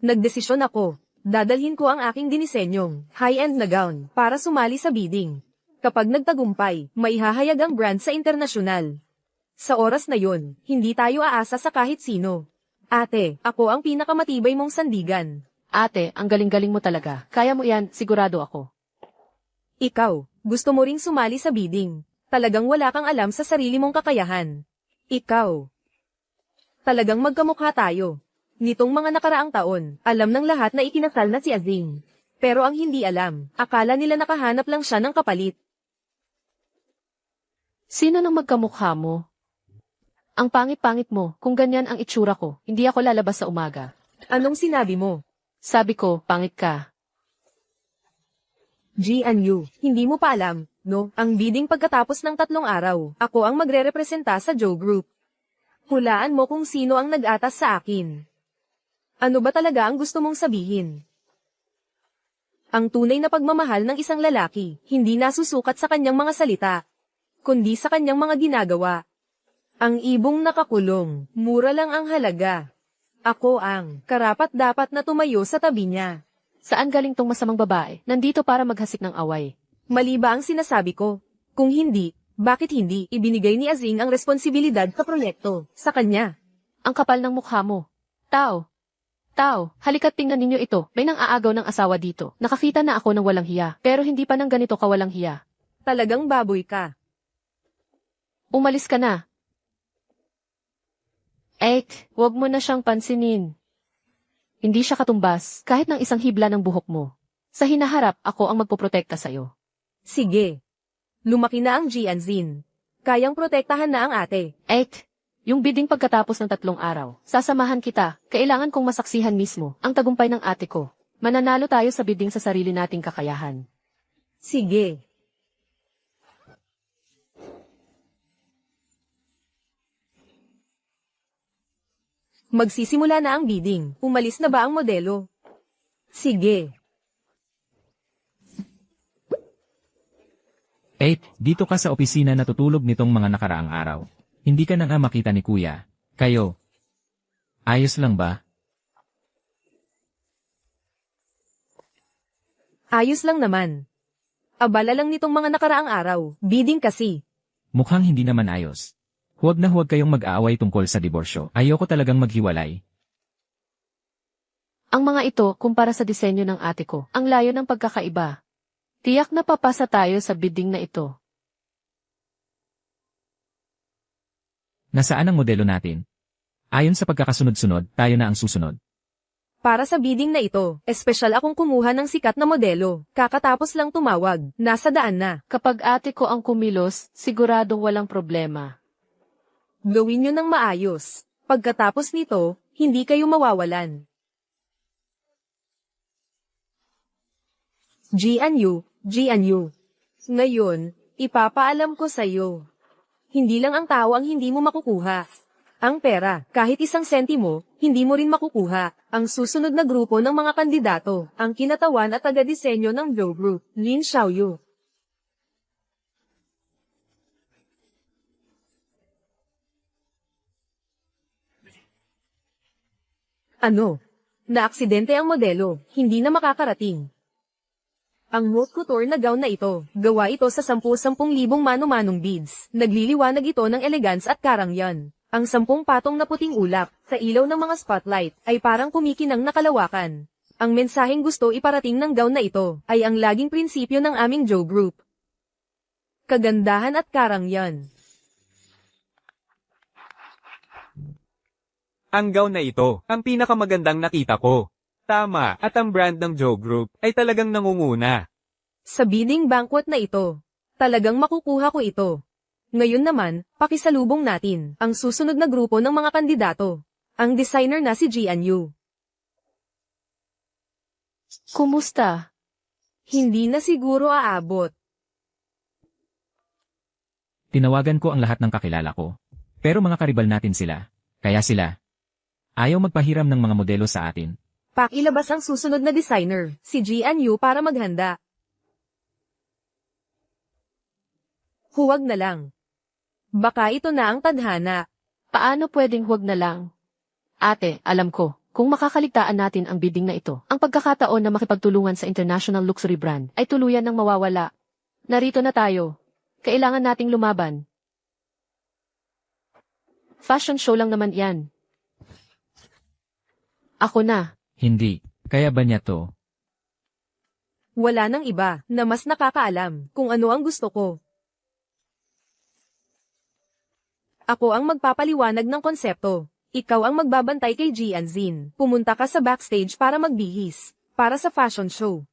Nagdesisyon ako. Dadalhin ko ang aking dinisenyong high-end na gown para sumali sa bidding. Kapag nagtagumpay, maihahayag ang brand sa internasyonal. Sa oras na yon, hindi tayo aasa sa kahit sino. Ate, ako ang pinakamatibay mong sandigan. Ate, ang galing-galing mo talaga. Kaya mo yan, sigurado ako. Ikaw, gusto mo ring sumali sa bidding. Talagang wala kang alam sa sarili mong kakayahan. Ikaw. Talagang magkamukha tayo. Nitong mga nakaraang taon, alam ng lahat na ikinasal na si Azing. Pero ang hindi alam, akala nila nakahanap lang siya ng kapalit. Sino nang magkamukha mo? Ang pangit-pangit mo, kung ganyan ang itsura ko, hindi ako lalabas sa umaga. Anong sinabi mo? Sabi ko, pangit ka. Jianyu, hindi mo pa alam, no? Ang bidding pagkatapos ng 3 araw, ako ang magre-representa sa Joe Group. Hulaan mo kung sino ang nag-atas sa akin. Ano ba talaga ang gusto mong sabihin? Ang tunay na pagmamahal ng isang lalaki, hindi nasusukat sa kanyang mga salita, kundi sa kanyang mga ginagawa. Ang ibong nakakulong, mura lang ang halaga. Ako ang karapat-dapat na tumayo sa tabi niya. Saan galing tong masamang babae? Nandito para maghasik ng away. Mali ba ang sinasabi ko? Kung hindi, bakit hindi ibinigay ni Azing ang responsibilidad sa proyekto sa kanya? Ang kapal ng mukha mo. Tao, halika't tingnan ninyo ito. May nang aagaw ng asawa dito. Nakakita na ako ng walang hiya, pero hindi pa ng ganito ka walang hiya. Talagang baboy ka. Umalis ka na. Huwag mo na siyang pansinin. Hindi siya katumbas, kahit ng isang hibla ng buhok mo. Sa hinaharap, ako ang magpoprotekta sa'yo. Sige. Lumaki na ang Jianzin. Kayang protektahan na ang ate. Yung bidding pagkatapos ng 3 araw. Sasamahan kita, kailangan kong masaksihan mismo ang tagumpay ng ate ko. Mananalo tayo sa bidding sa sarili nating kakayahan. Sige. Magsisimula na ang bidding. Umalis na ba ang modelo? Sige. Dito ka sa opisina natutulog nitong mga nakaraang araw. Hindi ka na nga makita ni Kuya. Kayo. Ayos lang ba? Ayos lang naman. Abala lang nitong mga nakaraang araw. Bidding kasi. Mukhang hindi naman ayos. Huwag na huwag kayong mag-aaway tungkol sa diborsyo. Ayoko talagang maghiwalay. Ang mga ito, kumpara sa disenyo ng ate ko, ang layo ng pagkakaiba. Tiyak na papasa tayo sa bidding na ito. Nasaan ang modelo natin? Ayon sa pagkakasunod-sunod, tayo na ang susunod. Para sa bidding na ito, espesyal akong kumuha ng sikat na modelo. Kakatapos lang tumawag. Nasa daan na. Kapag ate ko ang kumilos, siguradong walang problema. Gawin nyo ng maayos. Pagkatapos nito, hindi kayo mawawalan. Jianyu. Ngayon, ipapaalam ko sa'yo. Hindi lang ang tao ang hindi mo makukuha. Ang pera, kahit 1 sentimo, hindi mo rin makukuha. Ang susunod na grupo ng mga kandidato, ang kinatawan at taga-disenyo ng Joe Group, Lin Xiaoyu. Ano? Naaksidente ang modelo, hindi na makakarating. Ang haute couture na gown na ito, gawa ito sa 10,000 mano-manong beads. Nagliliwanag ito ng elegance at karangyan. Ang 10 patong na puting ulap, sa ilaw ng mga spotlight, ay parang kumikinang nakalawakan. Ang mensaheng gusto iparating ng gown na ito, ay ang laging prinsipyo ng aming Joe Group. Kagandahan at karangyan. Ang gown na ito, ang pinakamagandang nakita ko. Tama, at ang brand ng Joe Group ay talagang nangunguna. Sa bidding banquet na ito, talagang makukuha ko ito. Ngayon naman, pakisalubong natin ang susunod na grupo ng mga kandidato. Ang designer na si Jianyu. Kumusta? Hindi na siguro aabot. Tinawagan ko ang lahat ng kakilala ko. Pero mga karibal natin sila. Kaya sila. Ayaw magpahiram ng mga modelo sa atin. Pakilabas ang susunod na designer, si Jianyu para maghanda. Huwag na lang. Baka ito na ang tadhana. Paano pwedeng huwag na lang? Ate, alam ko, kung makakaligtaan natin ang bidding na ito, ang pagkakataon na makipagtulungan sa international luxury brand ay tuluyan ng mawawala. Narito na tayo. Kailangan nating lumaban. Fashion show lang naman yan. Ako na. Hindi. Kaya ba niya to? Wala nang iba na mas nakakaalam kung ano ang gusto ko. Ako ang magpapaliwanag ng konsepto. Ikaw ang magbabantay kay Jianzin. Pumunta ka sa backstage para magbihis. Para sa fashion show.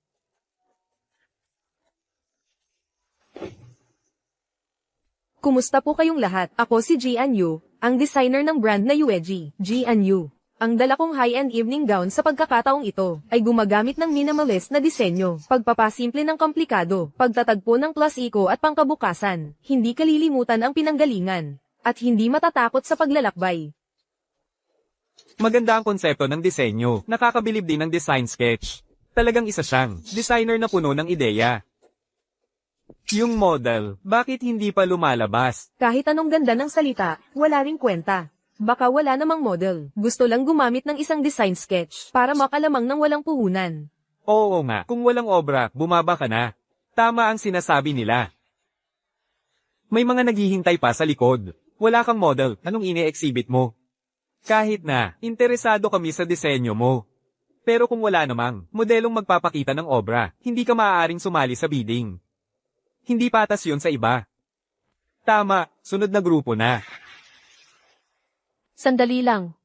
Kumusta po kayong lahat? Ako si Jianyu, ang designer ng brand na Yueji, Jianyu. Ang dala kong high-end evening gown sa pagkakataong ito ay gumagamit ng minimalist na disenyo, pagpapasimple ng komplikado, pagtatagpo ng plus eco at pangkabukasan. Hindi kalilimutan ang pinanggalingan. At hindi matatakot sa paglalakbay. Maganda ang konsepto ng disenyo. Nakakabilib din ang design sketch. Talagang isa siyang designer na puno ng ideya. Yung model, bakit hindi pa lumalabas? Kahit anong ganda ng salita, wala ring kwenta. Baka wala namang model. Gusto lang gumamit ng isang design sketch para makalamang ng walang puhunan. Oo nga, kung walang obra, bumaba ka na. Tama ang sinasabi nila. May mga naghihintay pa sa likod. Wala kang model, anong ini-exhibit mo? Kahit na, interesado kami sa disenyo mo. Pero kung wala namang modelong magpapakita ng obra, hindi ka maaaring sumali sa bidding. Hindi patas yun sa iba. Tama, sunod na grupo na. Sandali lang.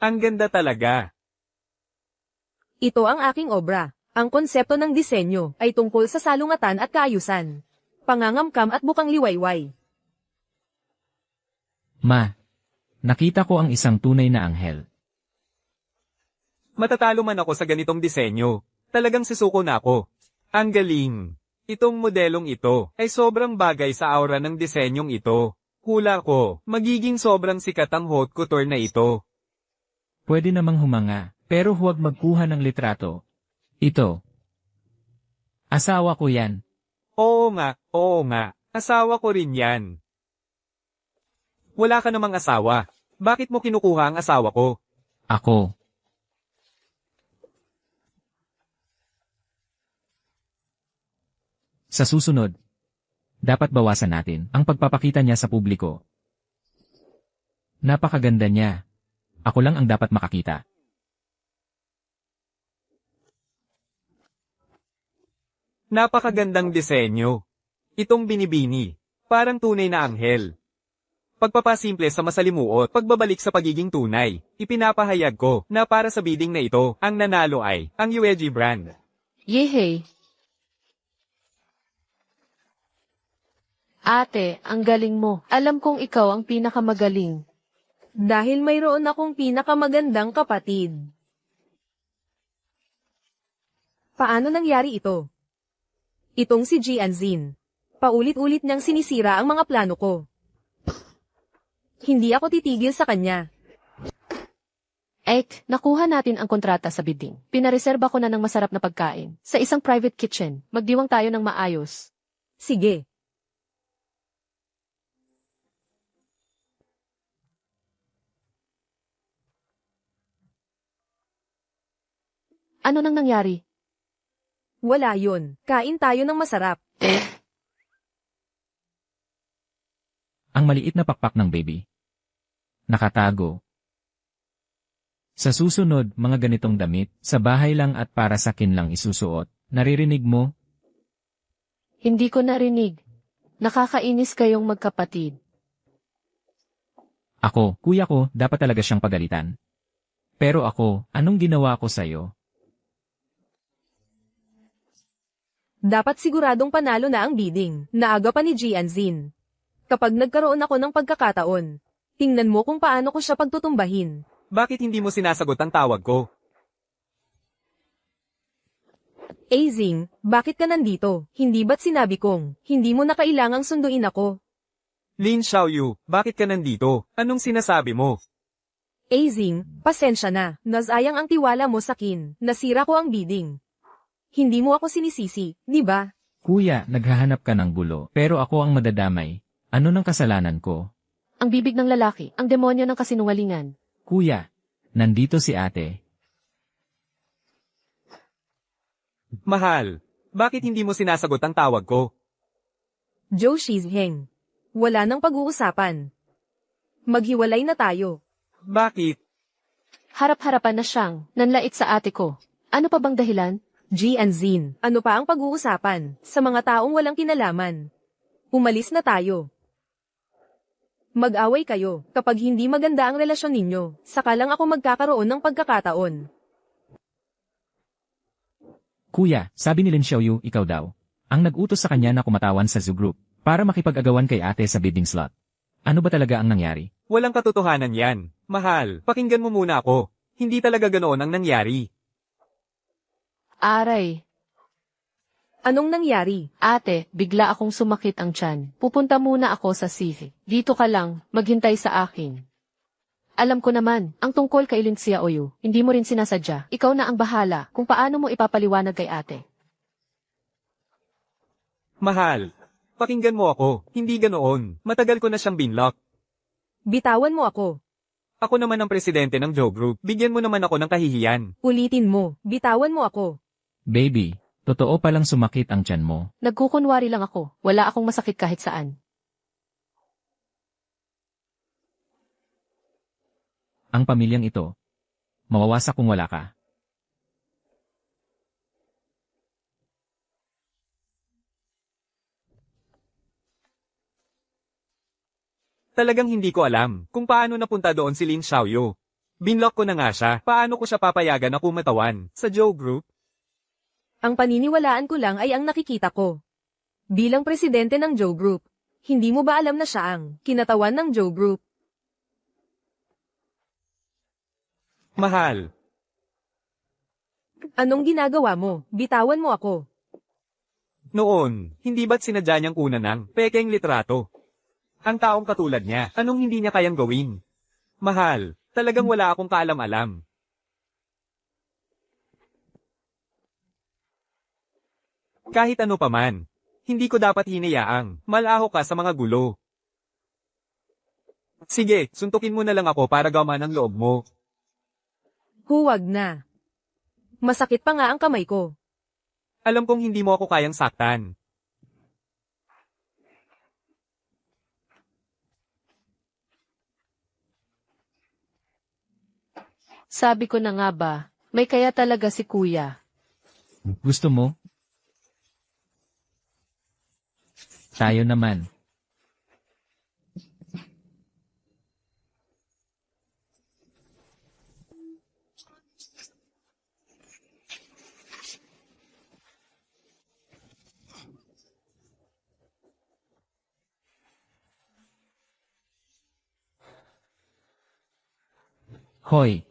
Ang ganda talaga. Ito ang aking obra. Ang konsepto ng disenyo ay tungkol sa salungatan at kaayusan. Pangangamkam at bukang liwayway. Ma, nakita ko ang isang tunay na anghel. Matatalo man ako sa ganitong disenyo. Talagang sisuko na ako. Ang galing. Itong modelong ito ay sobrang bagay sa aura ng disenyong ito. Hula ko, magiging sobrang sikat ang haute couture na ito. Pwede namang humanga, pero huwag magkuha ng litrato. Ito. Asawa ko yan. Oo nga. Asawa ko rin yan. Wala ka namang asawa. Bakit mo kinukuha ang asawa ko? Ako. Sa susunod, dapat bawasan natin ang pagpapakita niya sa publiko. Napakaganda niya. Ako lang ang dapat makakita. Napakagandang disenyo. Itong binibini. Parang tunay na anghel. Pagpapasimple sa masalimuot, pagbabalik sa pagiging tunay. Ipinapahayag ko na para sa bidding na ito, ang nanalo ay ang UEG brand. Yehey! Ate, ang galing mo. Alam kong ikaw ang pinakamagaling. Dahil mayroon akong pinakamagandang kapatid. Paano nangyari ito? Itong si Jianzin. Paulit-ulit niyang sinisira ang mga plano ko. Hindi ako titigil sa kanya. Nakuha natin ang kontrata sa bidding. Pinareserba ko na ng masarap na pagkain. Sa isang private kitchen. Magdiwang tayo ng maayos. Sige. Ano nang nangyari? Wala yun. Kain tayo ng masarap. Ang maliit na pakpak ng baby. Nakatago. Sa susunod, mga ganitong damit, sa bahay lang at para sa kin lang isusuot. Naririnig mo? Hindi ko narinig. Nakakainis kayong magkapatid. Ako, kuya ko, dapat talaga siyang pagalitan. Pero ako, anong ginawa ko sa'yo? Dapat siguradong panalo na ang bidding. Naaga pa ni Jianzin. Kapag nagkaroon ako ng pagkakataon, tingnan mo kung paano ko siya pagtutumbahin. Bakit hindi mo sinasagot ang tawag ko? Azing, bakit ka nandito? Hindi ba't sinabi kong, hindi mo na kailangang sunduin ako? Lin Xiaoyu, bakit ka nandito? Anong sinasabi mo? Azing, pasensya na. Nasayang ang tiwala mo sa akin. Nasira ko ang bidding. Hindi mo ako sinisisi, di ba? Kuya, naghahanap ka ng gulo, pero ako ang madadamay. Ano ng kasalanan ko? Ang bibig ng lalaki, ang demonyo ng kasinungalingan. Kuya, nandito si ate. Mahal, bakit hindi mo sinasagot ang tawag ko? Zhou Shizheng. Wala nang pag-uusapan. Maghiwalay na tayo. Bakit? Harap-harapan na siyang nanlait sa ate ko. Ano pa bang dahilan? Jianzin, ano pa ang pag-uusapan sa mga taong walang kinalaman? Umalis na tayo. Mag-away kayo, kapag hindi maganda ang relasyon ninyo, saka lang ako magkakaroon ng pagkakataon. Kuya, sabi ni Lin Xiaoyu, ikaw daw. Ang nag-utos sa kanya na kumatawan sa Zoo Group, para makipag-agawan kay ate sa bidding slot. Ano ba talaga ang nangyari? Walang katotohanan yan. Mahal, pakinggan mo muna ako. Hindi talaga ganoon ang nangyari. Aray, Anong nangyari? ate, bigla akong sumakit ang tiyan. Pupunta muna ako sa CV. Dito ka lang, maghintay sa akin. Alam ko naman, ang tungkol kay Lin Xiaoyu, hindi mo rin sinasadya. Ikaw na ang bahala kung paano mo ipapaliwanag kay ate. Mahal, pakinggan mo ako. Hindi ganoon. Matagal ko na siyang binlock. Bitawan mo ako. Ako naman ang presidente ng Joe Group. Bigyan mo naman ako ng kahihiyan. Ulitin mo. Bitawan mo ako. Baby, totoo palang sumakit ang tiyan mo. Nagkukunwari lang ako. Wala akong masakit kahit saan. Ang pamilyang ito, mawawasak kung wala ka. Talagang hindi ko alam kung paano napunta doon si Lin Xiaoyu. Binlock ko na nga siya. Paano ko siya papayagan na kumatawan sa Joe Group? Ang paniniwalaan ko lang ay ang nakikita ko. Bilang presidente ng Joe Group, hindi mo ba alam na siya ang kinatawan ng Joe Group? Mahal, Anong ginagawa mo? Bitawan mo ako. noon, hindi ba't sinadya niyang una ng pekeng litrato? Ang taong katulad niya, anong hindi niya kayang gawin? Mahal, talagang wala akong kaalam-alam. Kahit ano pa man, hindi ko dapat hinayaang malaho ka sa mga gulo. Sige, suntukin mo na lang ako para gaman ang loob mo. Huwag na. Masakit pa nga ang kamay ko. Alam kong hindi mo ako kayang saktan. Sabi ko na nga ba, may kaya talaga si kuya. Gusto mo? Tayo naman. Hoy,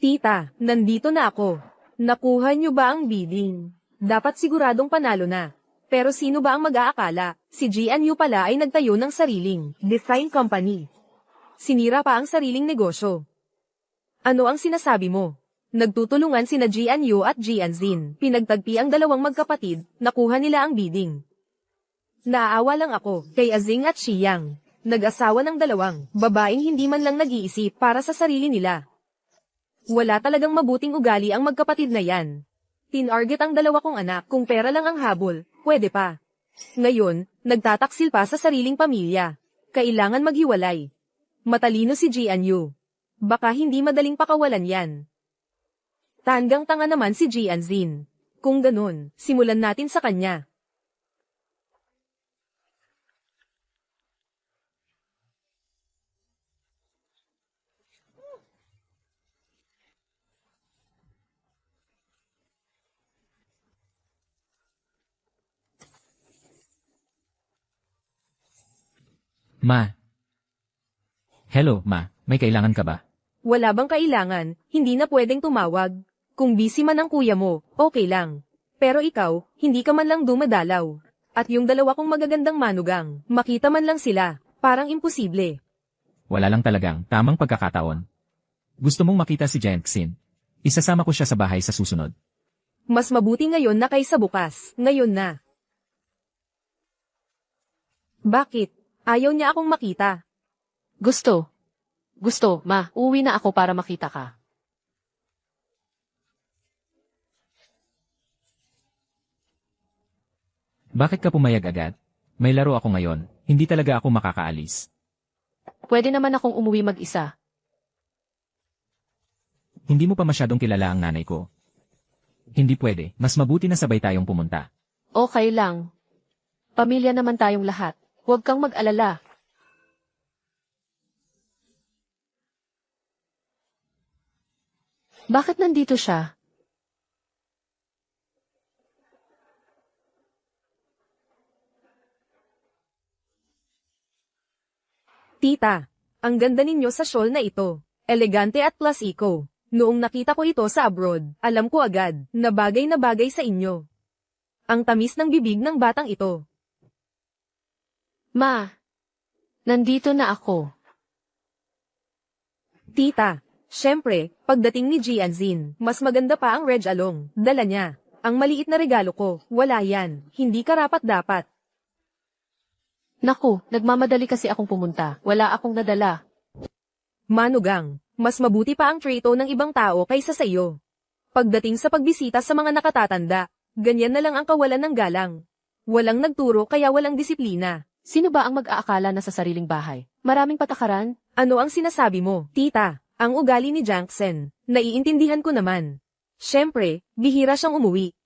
Tita, nandito na ako. Nakuha niyo ba ang bidding? Dapat siguradong panalo na. Pero sino ba ang mag-aakala? Si GNU pala ay nagtayo ng sariling design company. Sinira pa ang sariling negosyo. Ano ang sinasabi mo? Nagtutulungan sina GNU at GNZin. Pinagtagpi ang dalawang magkapatid, nakuha nila ang bidding. Naaawa lang ako kay Azing at Shiyang. Nag-asawa ng dalawang babaeng hindi man lang nag-iisip para sa sarili nila. Wala talagang mabuting ugali ang magkapatid na yan. Tinarget ang dalawa kong anak, kung pera lang ang habol, pwede pa. Ngayon, nagtataksil pa sa sariling pamilya. Kailangan maghiwalay. Matalino si GNU. Baka hindi madaling pakawalan yan. Tanggang tanga naman si Jianzin. Kung ganun, simulan natin sa kanya. Ma. Hello, Ma. May kailangan ka ba? Wala bang kailangan, hindi na pwedeng tumawag. Kung busy man ang kuya mo, okay lang. Pero ikaw, hindi ka man lang dumadalaw. At yung dalawa kong magagandang manugang, makita man lang sila, parang imposible. Wala lang talagang tamang pagkakataon. Gusto mong makita si Jenxin? Isasama ko siya sa bahay sa susunod. Mas mabuti ngayon na kaysa bukas, ngayon na. Bakit? Ayaw niya akong makita. Gusto, ma, uwi na ako para makita ka. Bakit ka pumayag agad? May laro ako ngayon, hindi talaga ako makakaalis. Pwede naman akong umuwi mag-isa. Hindi mo pa masyadong kilala ang nanay ko. Hindi pwede, mas mabuti na sabay tayong pumunta. Okay lang. Pamilya naman tayong lahat. Huwag kang mag-alala. Bakit nandito siya? Tita, ang ganda ninyo sa shawl na ito. Elegante at plus eco. Noong nakita ko ito sa abroad, alam ko agad na bagay sa inyo. Ang tamis ng bibig ng batang ito. Ma, nandito na ako. Tita, syempre, pagdating ni Jianzin, mas maganda pa ang Reg Along. Dala niya. Ang maliit na regalo ko, wala yan. Hindi karapat-dapat. Naku, nagmamadali kasi akong pumunta. Wala akong nadala. Manugang, mas mabuti pa ang treto ng ibang tao kaysa sa iyo. Pagdating sa pagbisita sa mga nakatatanda, ganyan na lang ang kawalan ng galang. Walang nagturo kaya walang disiplina. Sino ba ang mag-aakala na sa sariling bahay? Maraming patakaran? Ano ang sinasabi mo, tita? Ang ugali ni Jackson, naiintindihan ko naman. Siyempre, bihira siyang umuwi.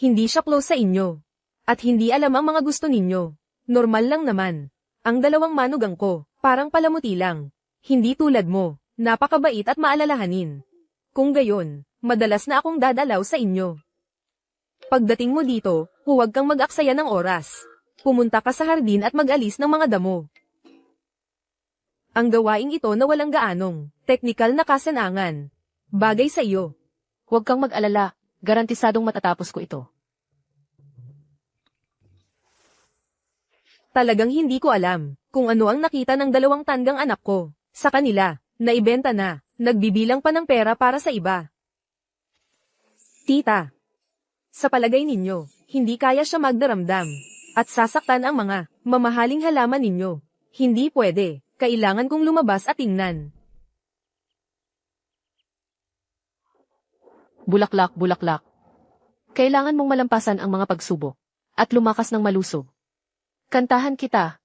Hindi siya close sa inyo. At hindi alam ang mga gusto ninyo. Normal lang naman. Ang dalawang manugang ko, parang palamuti lang. Hindi tulad mo, napakabait at maalalahanin. Kung gayon, madalas na akong dadalaw sa inyo. Pagdating mo dito, huwag kang mag-aksaya ng oras. Pumunta ka sa hardin at mag-alis ng mga damo. Ang gawaing ito na walang gaanong, teknikal na kasenangan. Bagay sa iyo. Huwag kang mag-alala. Garantisadong matatapos ko ito. Talagang hindi ko alam kung ano ang nakita ng dalawang tandang anak ko. Sa kanila, naibenta na, nagbibilang pa ng pera para sa iba. Tita, sa palagay ninyo, hindi kaya siya magdaramdam at sasaktan ang mga mamahaling halaman ninyo. Hindi pwede, kailangan kong lumabas at tingnan. Bulaklak, bulaklak. Kailangan mong malampasan ang mga pagsubok at lumakas ng malusog. Kantahan kita.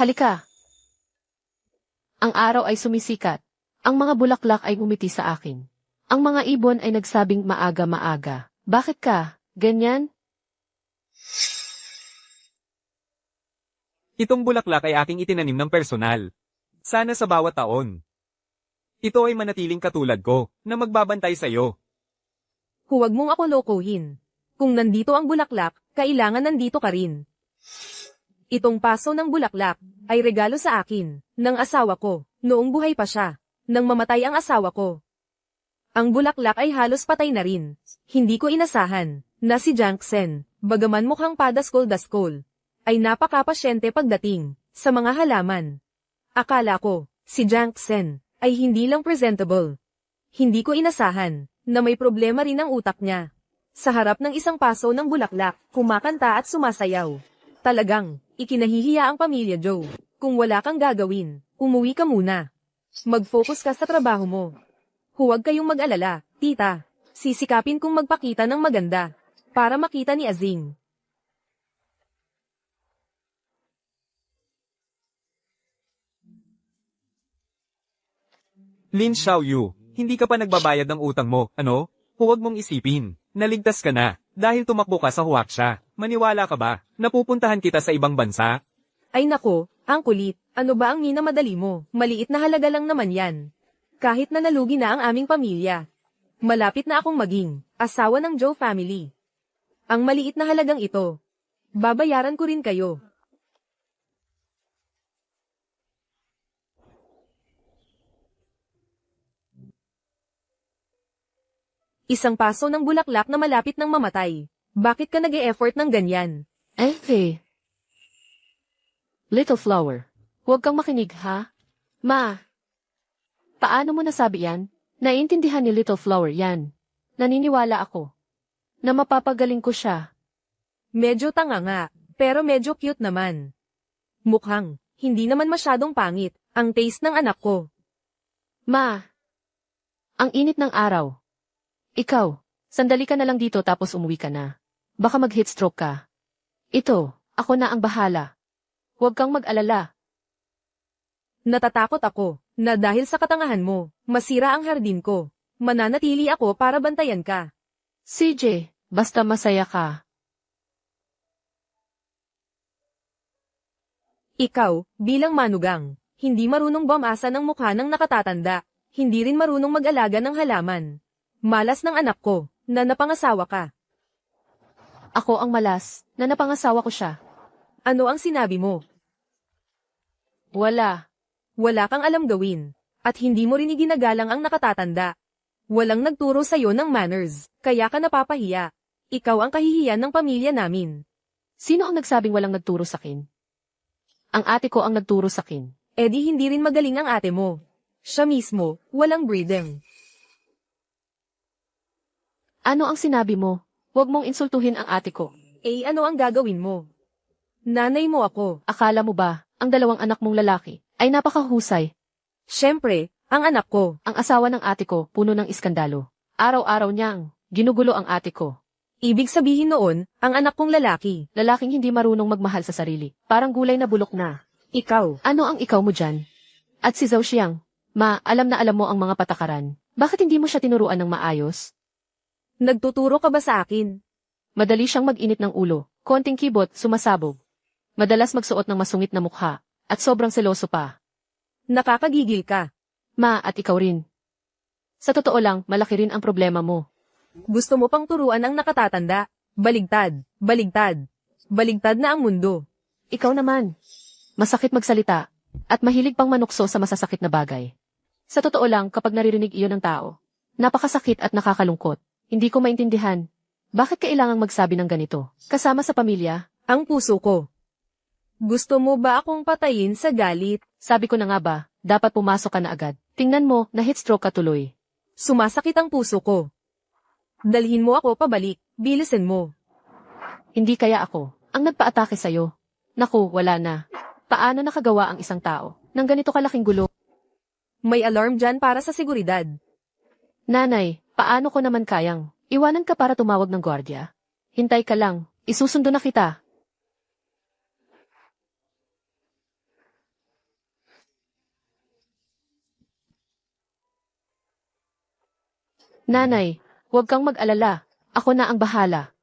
Halika. Ang araw ay sumisikat. Ang mga bulaklak ay ngumiti sa akin. Ang mga ibon ay nagsabing maaga-maaga. Bakit ka? Ganyan? Itong bulaklak ay aking itinanim ng personal. Sana sa bawat taon. Ito ay manatiling katulad ko, na magbabantay sa iyo. Huwag mong ako lokohin. Kung nandito ang bulaklak, kailangan nandito ka rin. Itong paso ng bulaklak ay regalo sa akin ng asawa ko noong buhay pa siya, nang mamatay ang asawa ko. Ang bulaklak ay halos patay na rin. Hindi ko inasahan na si Jackson, bagaman mukhang padaskol-daskol, ay napakapasyente pagdating sa mga halaman. Akala ko, si Jackson ay hindi lang presentable. Hindi ko inasahan na may problema rin ang utak niya. Sa harap ng isang paso ng bulaklak, kumakanta at sumasayaw. Talagang, ikinahihiya ang pamilya Joe. Kung wala kang gagawin, umuwi ka muna. Mag-focus ka sa trabaho mo. Huwag kayong mag-alala, tita. Sisikapin kong magpakita ng maganda para makita ni Azing. Lin Xiaoyu, hindi ka pa nagbabayad ng utang mo, ano? Huwag mong isipin. Naligtas ka na, dahil tumakbo ka sa Huaxia. Maniwala ka ba, napupuntahan kita sa ibang bansa? Ay nako, ang kulit. Ano ba ang minamadali mo? Maliit na halaga lang naman yan. Kahit na nalugi na ang aming pamilya. Malapit na akong maging asawa ng Joe family. Ang maliit na halagang ito. Babayaran ko rin kayo. Isang paso ng bulaklak na malapit ng mamatay. Bakit ka nag-e-effort ng ganyan? Eh. Little flower. Huwag kang makinig, ha? Ma. Paano mo nasabi yan? Naiintindihan ni Little Flower yan. Naniniwala ako na mapapagaling ko siya. Medyo tanga nga, pero medyo cute naman. Mukhang, hindi naman masyadong pangit, ang taste ng anak ko. Ma. Ang init ng araw. Ikaw, sandali ka na lang dito tapos umuwi ka na. Baka mag-heat stroke ka. Ito, ako na ang bahala. Huwag kang mag-alala. Natatakot ako, na dahil sa katangahan mo, masira ang hardin ko. Mananatili ako para bantayan ka. CJ, basta masaya ka. Ikaw, bilang manugang, hindi marunong bumasa ng mukha ng nakatatanda, hindi rin marunong mag-alaga ng halaman. Malas ng anak ko, na napangasawa ka. Ako ang malas, na napangasawa ko siya. Ano ang sinabi mo? Wala. Wala kang alam gawin. At hindi mo rin iginagalang ang nakatatanda. Walang nagturo sa'yo ng manners, kaya ka napapahiya. Ikaw ang kahihiyan ng pamilya namin. Sino ang nagsabing walang nagturo sakin? Ang ate ko ang nagturo sakin. Eh di hindi rin magaling ang ate mo. Siya mismo, walang breeding. Ano ang sinabi mo? Huwag mong insultuhin ang ate ko. Eh ano ang gagawin mo? Nanay mo ako. Akala mo ba, ang dalawang anak mong lalaki, ay napakahusay? Siyempre, ang anak ko. Ang asawa ng ate ko, puno ng iskandalo. Araw-araw niyang, ginugulo ang ate ko. Ibig sabihin noon, ang anak kong lalaki. Lalaking hindi marunong magmahal sa sarili. Parang gulay na bulok na. Ikaw. Ano ang ikaw mo dyan? At si Zhao Xiang, alam na alam mo ang mga patakaran. Bakit hindi mo siya tinuruan ng maayos? Nagtuturo ka ba sa akin? Madali siyang mag-init ng ulo. Konting kibot, sumasabog. Madalas magsuot ng masungit na mukha. At sobrang seloso pa. Nakakagigil ka. At ikaw rin. Sa totoo lang, malaki rin ang problema mo. Gusto mo pang turuan ang nakatatanda. Baligtad, baligtad. Baligtad na ang mundo. Ikaw naman. Masakit magsalita. At mahilig pang manukso sa masasakit na bagay. Sa totoo lang, kapag naririnig iyon ng tao, napakasakit at nakakalungkot. Hindi ko maintindihan. Bakit kailangang magsabi ng ganito? Kasama sa pamilya? Ang puso ko. Gusto mo ba akong patayin sa galit? Sabi ko na nga ba, dapat pumasok ka na agad. Tingnan mo, na heatstroke ka tuloy. Sumasakit ang puso ko. Dalhin mo ako pabalik, bilisin mo. Hindi kaya ako, ang nagpa-atake sa'yo. Naku, wala na. Paano nakagawa ang isang tao ng ganito kalaking gulo? May alarm dyan para sa seguridad. Nanay, paano ko naman kayang iwanan ka para tumawag ng gwardiya? Hintay ka lang, isusundo na kita. Nanay, huwag kang mag-alala. Ako na ang bahala.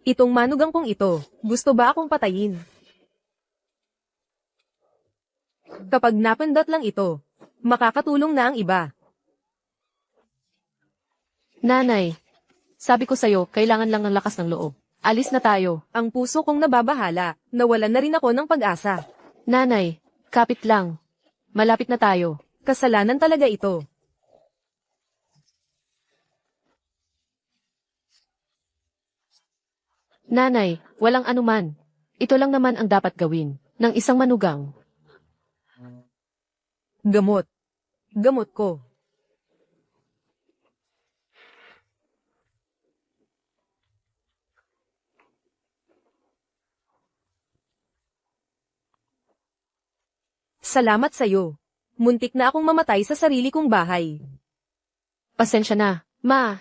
Itong manugang kong ito, gusto ba akong patayin? Kapag napindot lang ito, makakatulong na ang iba. Nanay, sabi ko sa'yo, kailangan lang ng lakas ng loob. Alis na tayo. Ang puso kong nababahala, nawalan na rin ako ng pag-asa. Nanay, kapit lang. Malapit na tayo. Kasalanan talaga ito. Nanay, walang anuman. Ito lang naman ang dapat gawin ng isang manugang. Gamot. Gamot ko. Salamat sa'yo. Muntik na akong mamatay sa sarili kong bahay. Pasensya na, Ma.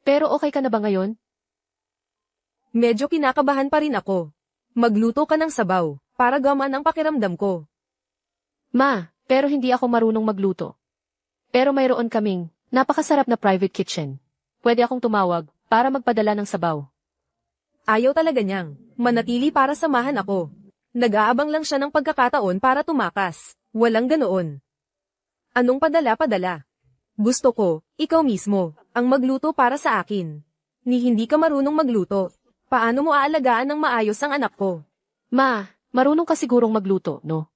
Pero okay ka na ba ngayon? Medyo kinakabahan pa rin ako. Magluto ka ng sabaw, para gamaan ang pakiramdam ko. Ma, pero hindi ako marunong magluto. Pero mayroon kaming napakasarap na private kitchen. Pwede akong tumawag para magpadala ng sabaw. Ayaw talaga niyang manatili para samahan ako. Nag-aabang lang siya ng pagkakataon para tumakas. Walang ganoon. Anong padala-padala? Gusto ko, ikaw mismo, ang magluto para sa akin. Ni hindi ka marunong magluto. Paano mo aalagaan ng maayos ang anak ko? Ma, marunong ka sigurong magluto, no?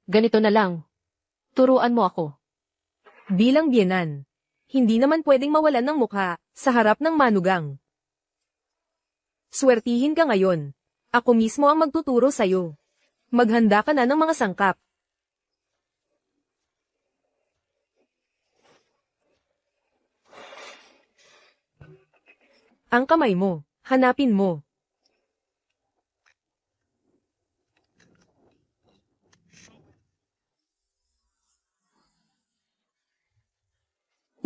Ganito na lang. Turuan mo ako. Bilang biyenan, hindi naman pwedeng mawalan ng mukha sa harap ng manugang. Swertihin ka ngayon. Ako mismo ang magtuturo sa'yo. Maghanda ka na ng mga sangkap. Ang kamay mo, hanapin mo.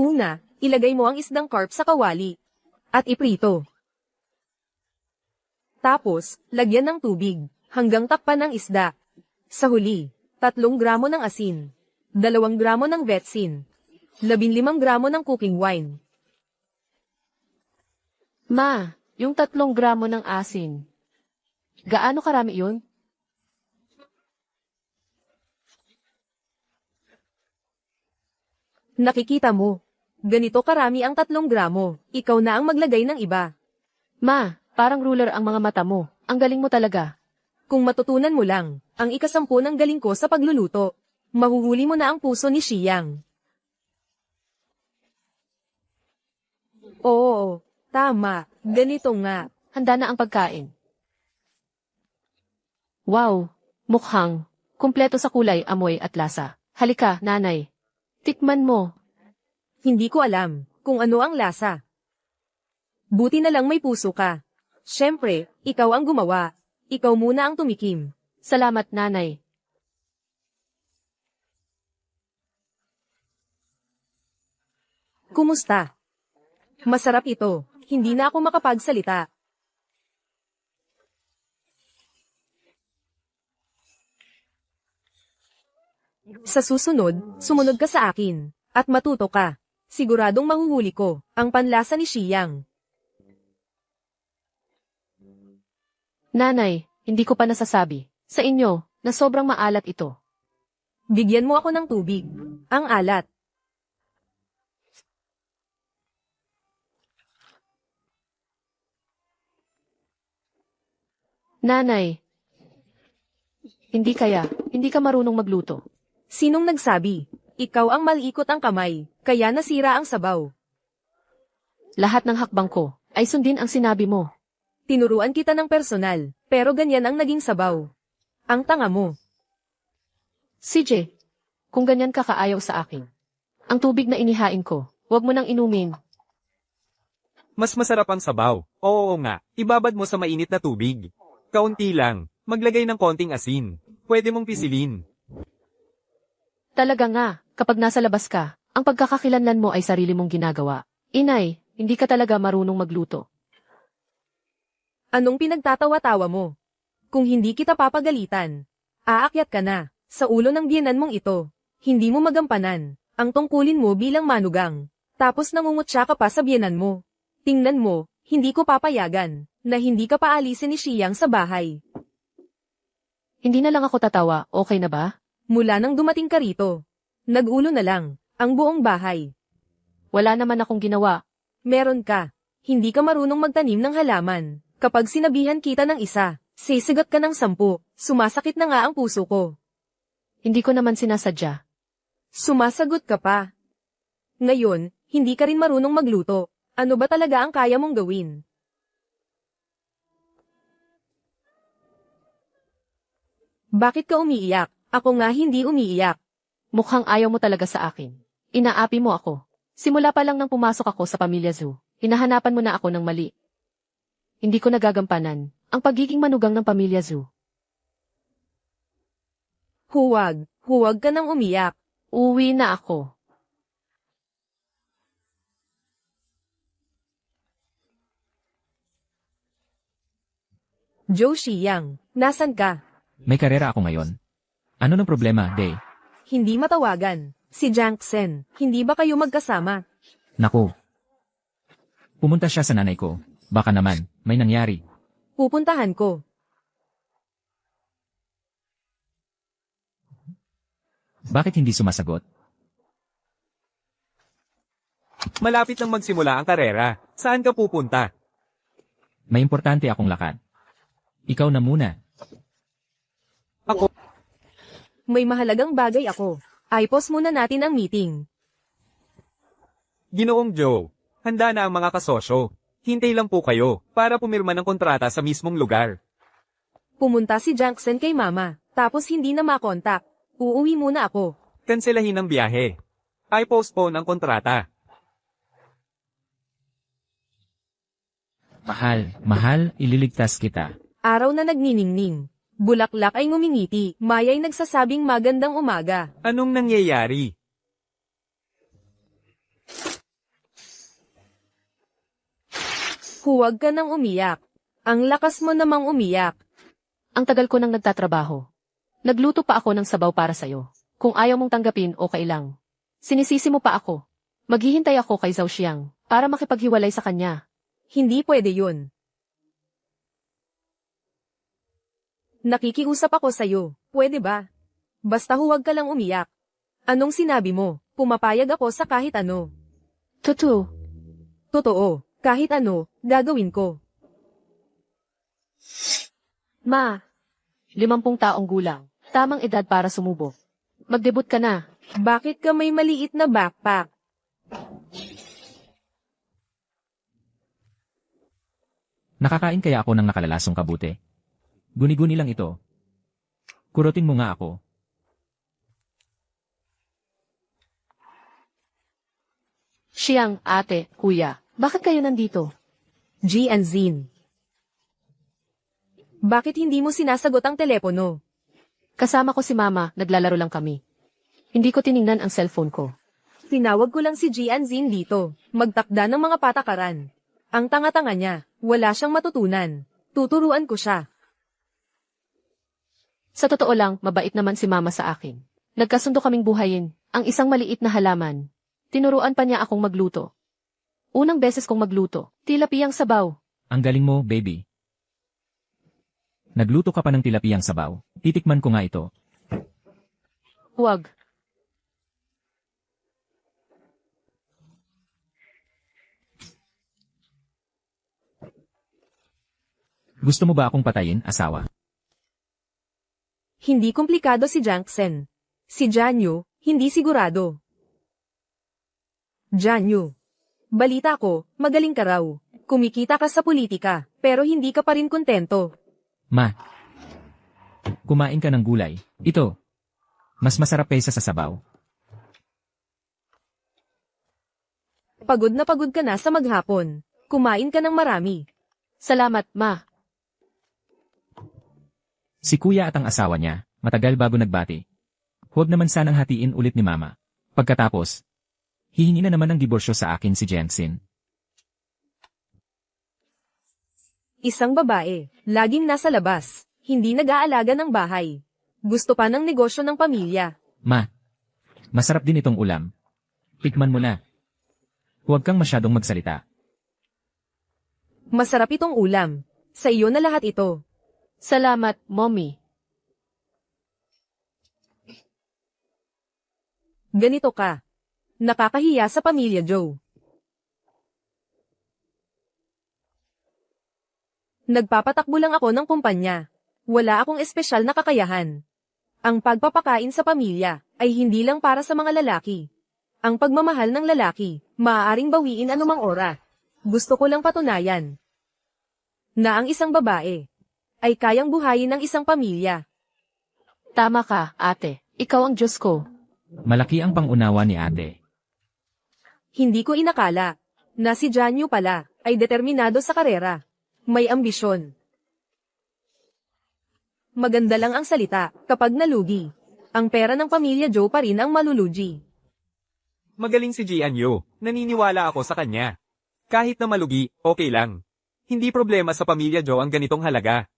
Una, ilagay mo ang isdang carp sa kawali. At iprito. Tapos, lagyan ng tubig, hanggang takpan ng isda. Sa huli, 3 gramo ng asin, 2 gramo ng vetsin, 15 gramo ng cooking wine. Ma, Yung 3 gramo ng asin. Gaano karami yun? Nakikita mo. Ganito karami ang 3 gramo. Ikaw na ang maglagay ng iba. Ma, parang ruler ang mga mata mo. Ang galing mo talaga. Kung matutunan mo lang, ang ika-10 ng galing ko sa pagluluto, mahuhuli mo na ang puso ni Shiyang. Oo, tama. Ganito nga. Handa na ang pagkain. Wow, mukhang kumpleto sa kulay, amoy at lasa. Halika, nanay. Tikman mo. Hindi ko alam kung ano ang lasa. Buti na lang may puso ka. Siyempre, ikaw ang gumawa. Ikaw muna ang tumikim. Salamat, nanay. Kumusta? Masarap ito. Hindi na ako makapagsalita. Sa susunod, sumunod ka sa akin. At matuto ka. Siguradong mahuhuli ko ang panlasa ni Shiyang. Nanay, hindi ko pa nasasabi sa inyo na sobrang maalat ito. Bigyan mo ako ng tubig. Ang alat. Nanay, hindi ka marunong magluto. Sinong nagsabi? Ikaw ang malikot ang kamay, kaya nasira ang sabaw. Lahat ng hakbang ko ay sundin ang sinabi mo. Tinuruan kita ng personal, pero ganyan ang naging sabaw. Ang tanga mo. CJ, kung ganyan ka kaayaw sa akin, ang tubig na inihain ko, huwag mo nang inumin. Mas masarap ang sabaw. Oo nga, ibabad mo sa mainit na tubig. Kaunti lang, maglagay ng konting asin. Pwede mong pisilin. Talaga nga, kapag nasa labas ka, ang pagkakakilanlan mo ay sarili mong ginagawa. Inay, hindi ka talaga marunong magluto. Anong pinagtatawa-tawa mo? Kung hindi kita papagalitan, aakyat ka na sa ulo ng biyenan mong ito. Hindi mo magampanan ang tungkulin mo bilang manugang. Tapos nangungutya ka pa sa biyenan mo. Tingnan mo, hindi ko papayagan na hindi ka paalisin ni Shiyang sa bahay. Hindi na lang ako tatawa, okay na ba? Mula nang dumating ka rito, nag-ulo na lang ang buong bahay. Wala naman akong ginawa. Meron ka. Hindi ka marunong magtanim ng halaman. Kapag sinabihan kita ng isa, sisigat ka ng 10. Sumasakit na nga ang puso ko. Hindi ko naman sinasadya. Sumasagot ka pa. Ngayon, hindi ka rin marunong magluto. Ano ba talaga ang kaya mong gawin? Bakit ka umiiyak? Ako nga hindi umiiyak. Mukhang ayaw mo talaga sa akin. Inaapi mo ako. Simula pa lang nang pumasok ako sa Pamilya Zhu, hinahanapan mo na ako ng mali. Hindi ko nagagampanan ang pagiging manugang ng Pamilya Zhu. Huwag ka nang umiyak. Uwi na ako. Zhou Shiyang, nasan ka? May karera ako ngayon. Ano ng problema, Day? Hindi matawagan. Si Jiang Xen, hindi ba kayo magkasama? Naku. Pumunta siya sa nanay ko. Baka naman, may nangyari. Pupuntahan ko. Bakit hindi sumasagot? Malapit nang magsimula ang karera. Saan ka pupunta? May importante akong lakad. Ikaw na muna. Ako. May mahalagang bagay ako. I-pause muna natin ang meeting. Ginoong Joe, handa na ang mga kasosyo. Hintay lang po kayo para pumirma ng kontrata sa mismong lugar. Pumunta si Jiang Xen kay mama, tapos hindi na makontak. Uuwi muna ako. Kanselahin ang biyahe. I-postpone ang kontrata. Mahal, ililigtas kita. Araw na nagniningning. Bulaklak ay ngumingiti, mayay nagsasabing magandang umaga. Anong nangyayari? Huwag ka nang umiyak. Ang lakas mo namang umiyak. Ang tagal ko nang nagtatrabaho. Nagluto pa ako ng sabaw para sa'yo. Kung ayaw mong tanggapin, okay lang. Sinisisi mo pa ako. Maghihintay ako kay Zhao Xiang para makipaghiwalay sa kanya. Hindi pwede yun. Nakikiusap ako sa'yo, pwede ba? Basta huwag ka lang umiyak. Anong sinabi mo? Pumapayag ako sa kahit ano. Tutu. Totoo, kahit ano, gagawin ko. Ma. 50 taong gulang. Tamang edad para sumubok. Magdebut ka na. Bakit ka may maliit na backpack? Nakakain kaya ako ng nakalalasong kabute? Guni-guni lang ito. Kurutin mo nga ako. Siyang, ate, kuya. Bakit kayo nandito? G and Zin. Bakit hindi mo sinasagot ang telepono? Kasama ko si mama, naglalaro lang kami. Hindi ko tiningnan ang cellphone ko. Tinawag ko lang si G and Zin dito, magtakda ng mga patakaran. Ang tanga-tanga niya, wala siyang matutunan. Tuturuan ko siya. Sa totoo lang, mabait naman si mama sa akin. Nagkasundo kaming buhayin, ang isang maliit na halaman. Tinuruan pa niya akong magluto. Unang beses kong magluto, tilapiyang sabaw. Ang galing mo, baby. Nagluto ka pa ng tilapiyang sabaw. Titikman ko nga ito. Huwag. Gusto mo ba akong patayin, asawa? Hindi komplikado si Janksen. Si Janyo, hindi sigurado. Janyo. Balita ko, magaling ka raw. Kumikita ka sa politika, pero hindi ka pa rin kontento. Ma. Kumain ka ng gulay. Ito. Mas masarap kaysa sa sabaw. Pagod ka na sa maghapon. Kumain ka ng marami. Salamat, ma. Si kuya at ang asawa niya, matagal bago nagbati. Huwag naman sanang hatiin ulit ni mama. Pagkatapos, hihingi na naman ng diborsyo sa akin si Jensen. Isang babae, laging nasa labas, hindi nag-aalaga ng bahay. Gusto pa ng negosyo ng pamilya. Ma. Masarap din itong ulam. Tikman mo na. Huwag kang masyadong magsalita. Masarap itong ulam. Sa iyo na lahat ito. Salamat, mommy. Ganito ka. Nakakahiya sa pamilya Joe. Nagpapatakbo lang ako ng kumpanya. Wala akong espesyal na kakayahan. Ang pagpapakain sa pamilya ay hindi lang para sa mga lalaki. Ang pagmamahal ng lalaki, maaaring bawiin anumang oras. Gusto ko lang patunayan na ang isang babae ay kayang buhayin ng isang pamilya. Tama ka, ate. Ikaw ang Diyos ko. Malaki ang pangunawa ni ate. Hindi ko inakala na si Janyo pala ay determinado sa karera. May ambisyon. Maganda lang ang salita kapag nalugi. Ang pera ng pamilya Joe pa rin ang malulugi. Magaling si Jian Yu. Naniniwala ako sa kanya. Kahit na malugi, okay lang. Hindi problema sa pamilya Joe ang ganitong halaga.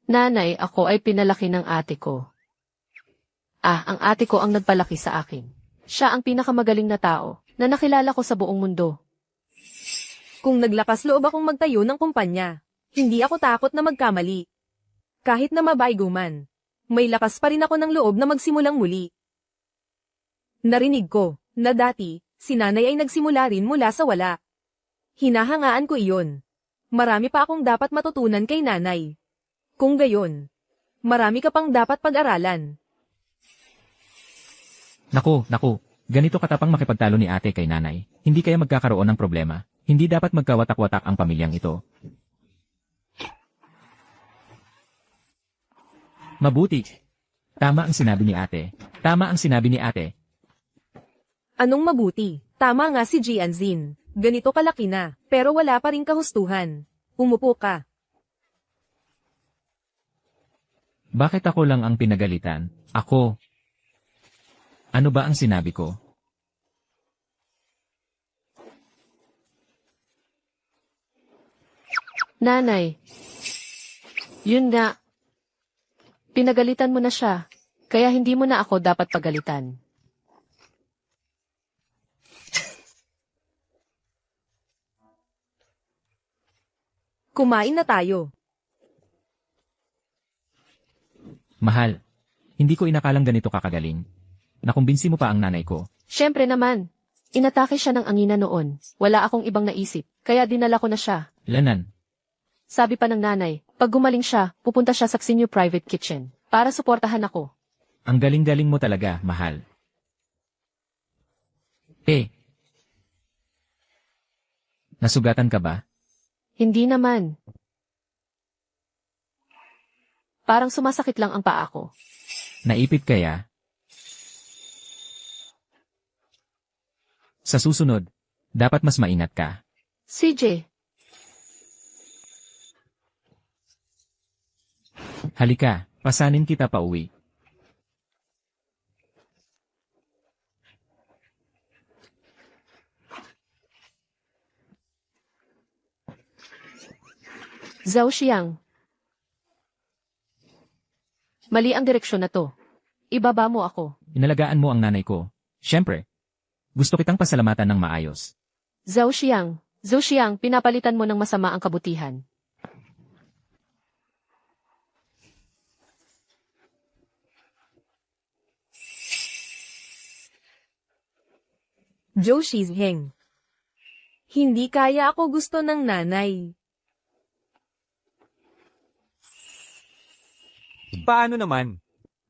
Nanay, ako ay pinalaki ng ate ko. Ang ate ko ang nagpalaki sa akin. Siya ang pinakamagaling na tao na nakilala ko sa buong mundo. Kung naglakas loob akong magtayo ng kumpanya, hindi ako takot na magkamali. Kahit na mabaygo man, may lakas pa rin ako ng loob na magsimulang muli. Narinig ko na dati, si nanay ay nagsimula rin mula sa wala. Hinahangaan ko iyon. Marami pa akong dapat matutunan kay nanay. Kung gayon, marami ka pang dapat pag-aralan. Naku. Ganito katapang makipagtalo ni ate kay nanay. Hindi kaya magkakaroon ng problema. Hindi dapat magkawatak-watak ang pamilyang ito. Mabuti. Tama ang sinabi ni ate. Anong mabuti? Tama nga si Jianzin. Ganito kalaki na, pero wala pa rin kahustuhan. Umupo ka. Bakit ako lang ang pinagalitan? Ako. Ano ba ang sinabi ko? Nanay. Yun nga. Pinagalitan mo na siya. Kaya hindi mo na ako dapat pagalitan. Kumain na tayo. Mahal, hindi ko inakalang ganito kakagaling. Nakumbinsi mo pa ang nanay ko. Siyempre naman. Inatake siya ng angina noon. Wala akong ibang naisip, kaya dinala ko na siya. Lanan, Sabi pa ng nanay, pag gumaling siya, pupunta siya sa Xinyu Private Kitchen para suportahan ako. ang galing-galing mo talaga, mahal. Nasugatan ka ba? Hindi naman. Parang sumasakit lang ang paa ko. Naipit kaya? Sa susunod, dapat mas maingat ka. CJ, Halika, pasanin kita pa uwi. Zhao Xiang. Mali ang direksyon na to. Ibaba mo ako. Inalagaan mo ang nanay ko. Siyempre, gusto kitang pasalamatan ng maayos. Zhao Xiang, pinapalitan mo ng masama ang kabutihan. Zhou Shizheng. Hindi kaya ako gusto ng nanay. Paano naman?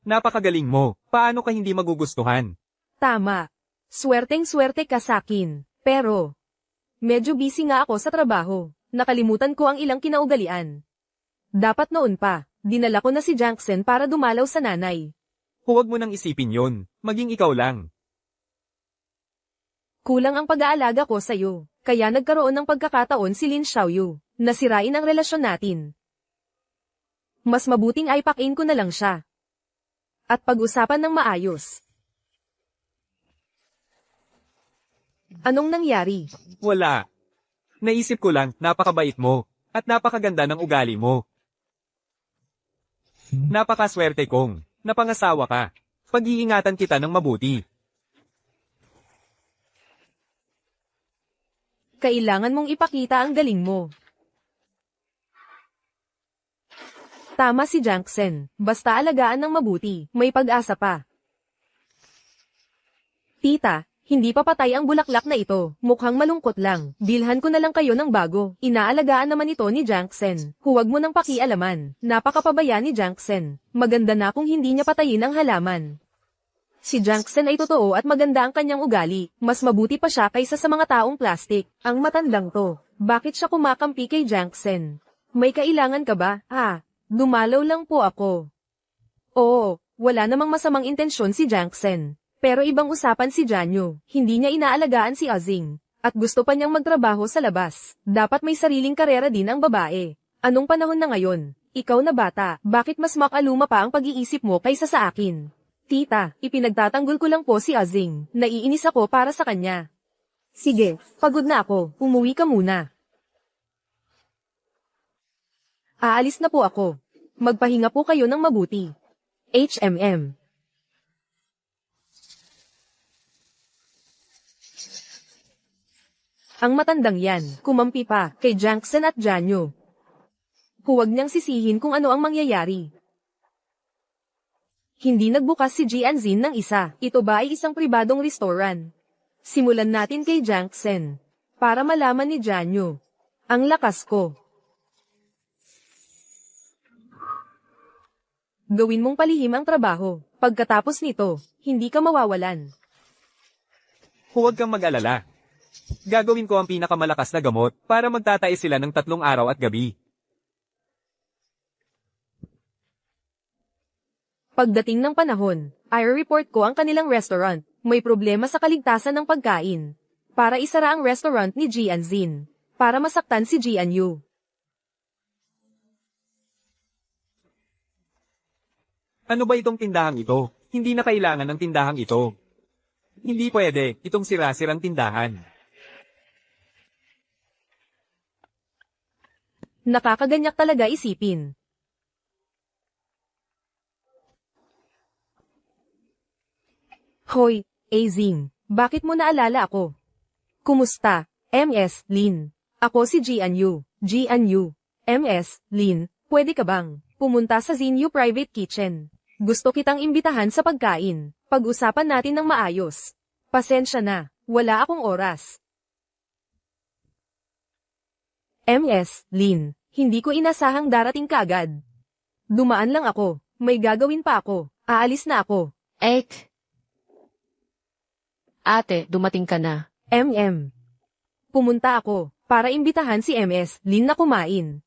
Napakagaling mo. Paano ka hindi magugustuhan? Tama. Swerteng-swerte ka sakin. Pero, medyo busy nga ako sa trabaho. Nakalimutan ko ang ilang kinaugalian. Dapat noon pa, dinala ko na si Jackson para dumalaw sa nanay. Huwag mo nang isipin yon. Maging ikaw lang. Kulang ang pag-aalaga ko sa'yo, kaya nagkaroon ng pagkakataon si Lin Xiaoyu, na sirain ang relasyon natin. Mas mabuting ay pakin ko na lang siya. At pag-usapan ng maayos. Anong nangyari? Wala. Naisip ko lang, napakabait mo. At napakaganda ng ugali mo. Napakaswerte kong. Napangasawa ka. Pag-iingatan kita ng mabuti. Kailangan mong ipakita ang galing mo. Tama si Jackson, basta alagaan ng mabuti, may pag-asa pa. Tita, hindi pa patay ang bulaklak na ito, mukhang malungkot lang, bilhan ko na lang kayo ng bago, inaalagaan naman ito ni Jackson, huwag mo nang pakialaman, napakapabaya ni Jackson, maganda na kung hindi niya patayin ang halaman. Si Jackson ay totoo at maganda ang kanyang ugali, mas mabuti pa siya kaysa sa mga taong plastic. Ang matandang to, bakit siya kumakampi kay Jackson? May kailangan ka ba? Dumalaw lang po ako. Oo, wala namang masamang intensyon si Jackson. Pero ibang usapan si Janyo, hindi niya inaalagaan si Azing. At gusto pa niyang magtrabaho sa labas. Dapat may sariling karera din ang babae. Anong panahon na ngayon? Ikaw na bata, bakit mas makaluma pa ang pag-iisip mo kaysa sa akin? Tita, ipinagtatanggol ko lang po si Azing. Naiinis ako para sa kanya. Sige, pagod na ako. Umuwi ka muna. Aalis na po ako. Magpahinga po kayo ng mabuti. HMM. Ang matandang yan, kumampi pa, kay Jackson at Janyo. Huwag niyang sisihin kung ano ang mangyayari. Hindi nagbukas si Jianzin ng isa. Ito ba ay isang pribadong restaurant? Simulan natin kay Jackson. Para malaman ni Janyo. Ang lakas ko. Gawin mong palihim ang trabaho. Pagkatapos nito, hindi ka mawawalan. Huwag kang mag-alala. Gagawin ko ang pinakamalakas na gamot para magtatae sila ng 3 araw at gabi. Pagdating ng panahon, i-report ko ang kanilang restaurant. May problema sa kaligtasan ng pagkain. Para isara ang restaurant ni Jianzin. Para masaktan si Jianyu. Ano ba itong tindahang ito? Hindi na kailangan ng tindahang ito. Hindi pwede, itong sira-sirang tindahan. Nakakaganyak talaga isipin. Hoy, Azing, bakit mo naalala ako? Kumusta, MS, Lin? Ako si Jianyu. MS, Lin, pwede ka bang pumunta sa Zinyu Private Kitchen? Gusto kitang imbitahan sa pagkain. Pag-usapan natin ng maayos. Pasensya na, wala akong oras. MS, Lin, hindi ko inasahang darating ka agad. Dumaan lang ako, may gagawin pa ako, aalis na ako. Ek! Ate, dumating ka na. Pumunta ako, para imbitahan si MS, Lin na kumain.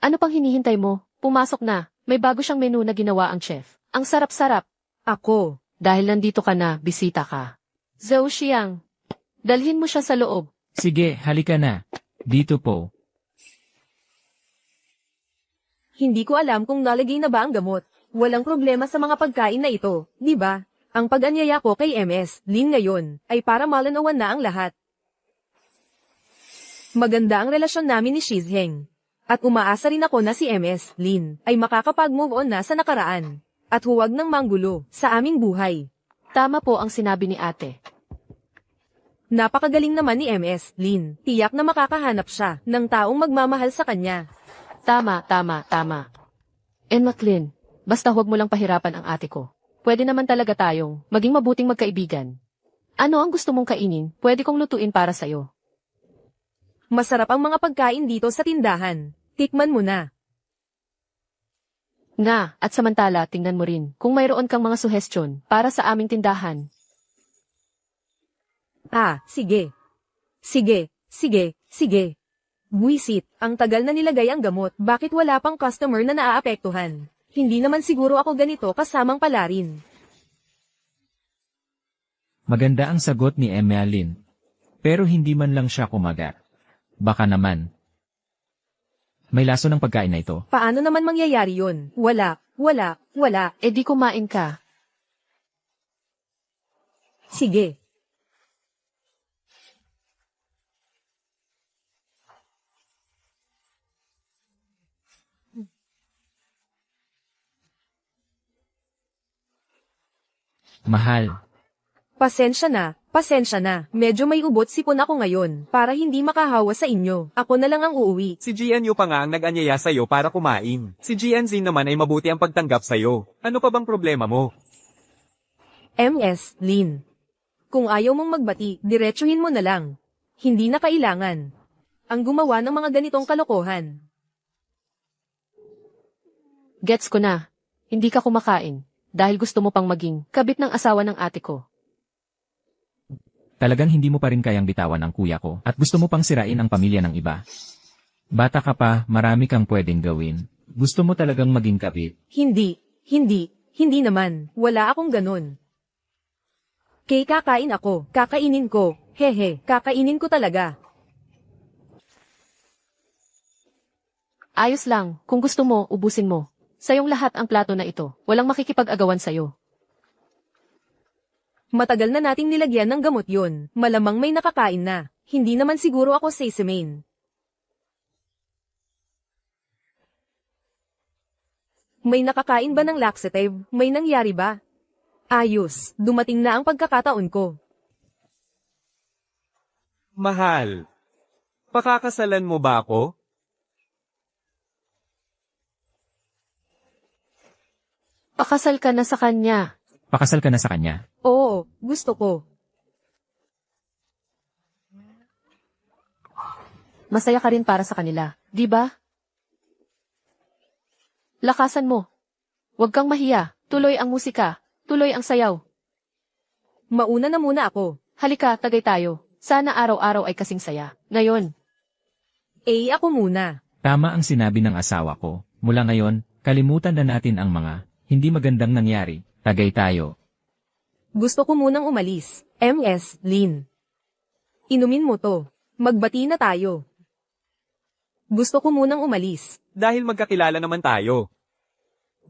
Ano pang hinihintay mo? Pumasok na. May bago siyang menu na ginawa ang chef. Ang sarap-sarap. Ako, Dahil nandito ka na, bisita ka. Zhou Xiang, dalhin mo siya sa loob. Sige, halika na. Dito po. hindi ko alam kung nalagay na ba ang gamot. Walang problema sa mga pagkain na ito, di ba? Ang pag-anyaya ko kay MS, Lin ngayon, ay para malanawan na ang lahat. Maganda ang relasyon namin ni Shizheng. At umaasa rin ako na si MS, Lin, ay makakapag-move on na sa nakaraan. At huwag nang manggulo sa aming buhay. Tama po ang sinabi ni ate. Napakagaling naman ni MS, Lin. Tiyak na makakahanap siya ng taong magmamahal sa kanya. Tama. McLean, basta huwag mo lang pahirapan ang ate ko. Pwede naman talaga tayong maging mabuting magkaibigan. Ano ang gusto mong kainin? Pwede kong lutuin para sa'yo. Masarap ang mga pagkain dito sa tindahan. Tikman mo na. Nga, at samantala, tingnan mo rin kung mayroon kang mga suhestyon para sa aming tindahan. Sige. Buisit, ang tagal na nilagay ang gamot, bakit wala pang customer na naaapektuhan? Hindi naman siguro ako ganito kasamang palarin. Maganda ang sagot ni Emealyn. Pero hindi man lang siya kumagat. Baka naman. May laso ng pagkain na ito. Paano naman mangyayari yun? Wala. E di kumain ka. Sige. Mahal. Pasensya na. Medyo may ubot sipon ako ngayon, para hindi makahawa sa inyo. Ako na lang ang uuwi. Si GNU pa nga ang nag-anyaya sa'yo para kumain. Si GNZ naman ay mabuti ang pagtanggap sa'yo. Ano pa bang problema mo? MS, Lin. Kung ayaw mong magbati, diretsuhin mo na lang. Hindi na kailangan ang gumawa ng mga ganitong kalokohan. Gets ko na. Hindi ka kumakain. Dahil gusto mo pang maging kabit ng asawa ng ate ko. Talagang hindi mo pa rin kayang bitawan ang kuya ko at gusto mo pang sirain ang pamilya ng iba. Bata ka pa, marami kang pwedeng gawin. Gusto mo talagang maging kabit. Hindi naman. Wala akong ganun. Kakain ako. Kakainin ko. Hehe, kakainin ko talaga. Ayos lang. Kung gusto mo, ubusin mo. Sayong lahat ang plato na ito. Walang makikipag-agawan sayo. Matagal na nating nilagyan ng gamot yun. Malamang may nakakain na. Hindi naman siguro ako sesame. May nakakain ba ng laxative? May nangyari ba? Ayos, dumating na ang pagkakataon ko. Mahal. Pakakasalan mo ba ako? Pakasal ka na sa kanya. Pakasal ka na sa kanya. Oo, gusto ko. Masaya ka rin para sa kanila, di ba? Lakasan mo. Huwag kang mahiya. Tuloy ang musika. Tuloy ang sayaw. Mauna na muna ako. Halika, tagay tayo. Sana araw-araw ay kasing saya. Ngayon, Ako muna. Tama ang sinabi ng asawa ko. Mula ngayon, kalimutan na natin ang mga hindi magandang nangyari. Tagay tayo. Gusto ko munang umalis. MS, Lin. Inumin mo to. Magbati na tayo. Gusto ko munang umalis. Dahil magkakilala naman tayo.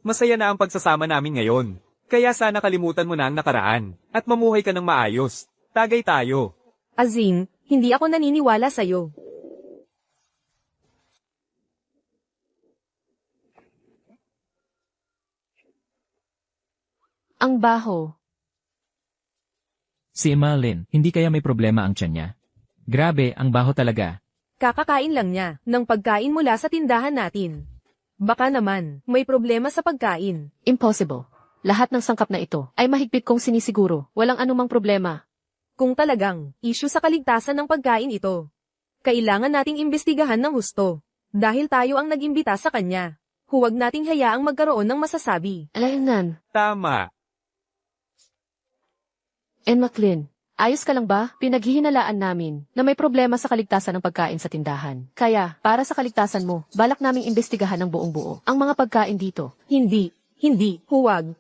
Masaya na ang pagsasama namin ngayon. Kaya sana kalimutan mo na ang nakaraan at mamuhay ka ng maayos. Tagay tayo. Azin, hindi ako naniniwala sa'yo. ang baho. Si Emealyn, hindi kaya may problema ang tiyan niya? Grabe, ang baho talaga. Kakakain lang niya ng pagkain mula sa tindahan natin. Baka naman, may problema sa pagkain. Impossible. Lahat ng sangkap na ito ay mahigpit kong sinisiguro. Walang anumang problema. Kung talagang issue sa kaligtasan ng pagkain ito, kailangan nating imbestigahan ng husto. Dahil tayo ang nag-imbita sa kanya, huwag nating hayaang magkaroon ng masasabi. Alaynan. Tama. McLean, ayos ka lang ba? Pinaghihinalaan namin na may problema sa kaligtasan ng pagkain sa tindahan. Kaya, para sa kaligtasan mo, balak naming imbestigahan ng buong buo ang mga pagkain dito. Hindi, huwag.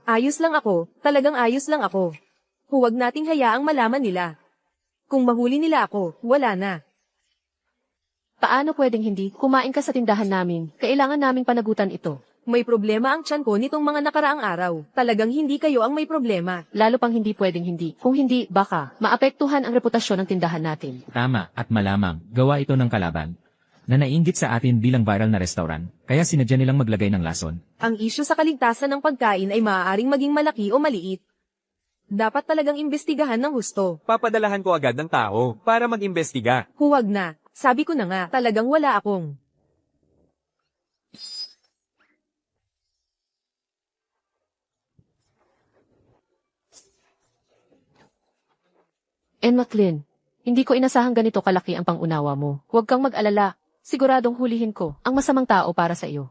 Ayos lang ako, talagang ayos lang ako. Huwag nating hayaang malaman nila. Kung mahuli nila ako, wala na. Paano pwedeng hindi? Kumain ka sa tindahan namin. Kailangan naming panagutan ito. May problema ang tiyan ko nitong mga nakaraang araw. Talagang hindi kayo ang may problema. Lalo pang hindi pwedeng hindi. Kung hindi, baka maapektuhan ang reputasyon ng tindahan natin. Tama at malamang, gawa ito ng kalaban na naiinggit sa atin bilang viral na restaurant, kaya sinadya nilang maglagay ng lason. Ang isyu sa kaligtasan ng pagkain ay maaaring maging malaki o maliit. Dapat talagang imbestigahan ng husto. Papadalahan ko agad ng tao para mag-imbestiga. Huwag na. Sabi ko na nga, talagang wala akong. McLean, hindi ko inasahang ganito kalaki ang pangunawa mo. Huwag kang mag-alala. Siguradong hulihin ko ang masamang tao para sa iyo.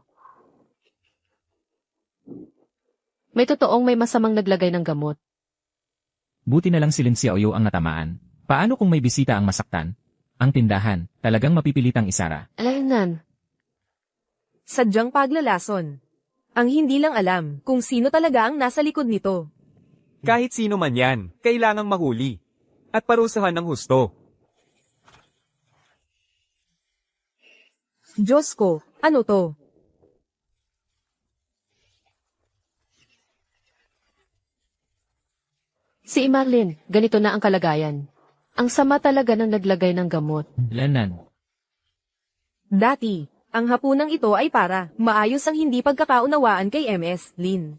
May totoong may masamang naglagay ng gamot. Buti na lang si Lin Xiaoyu ang natamaan. Paano kung may bisita ang masaktan? Ang tindahan, talagang mapipilitang isara. Alaynan. Sadyang paglalason. Ang hindi lang alam kung sino talaga ang nasa likod nito. Kahit sino man yan, kailangang mahuli. At parusahan ng husto. Diyos ko, ano to? Si Marlene, ganito na ang kalagayan. Ang sama talaga ng naglagay ng gamot. Lanan. Dati, ang hapunang ito ay para maayos ang hindi pagkakaunawaan kay MS, Lin.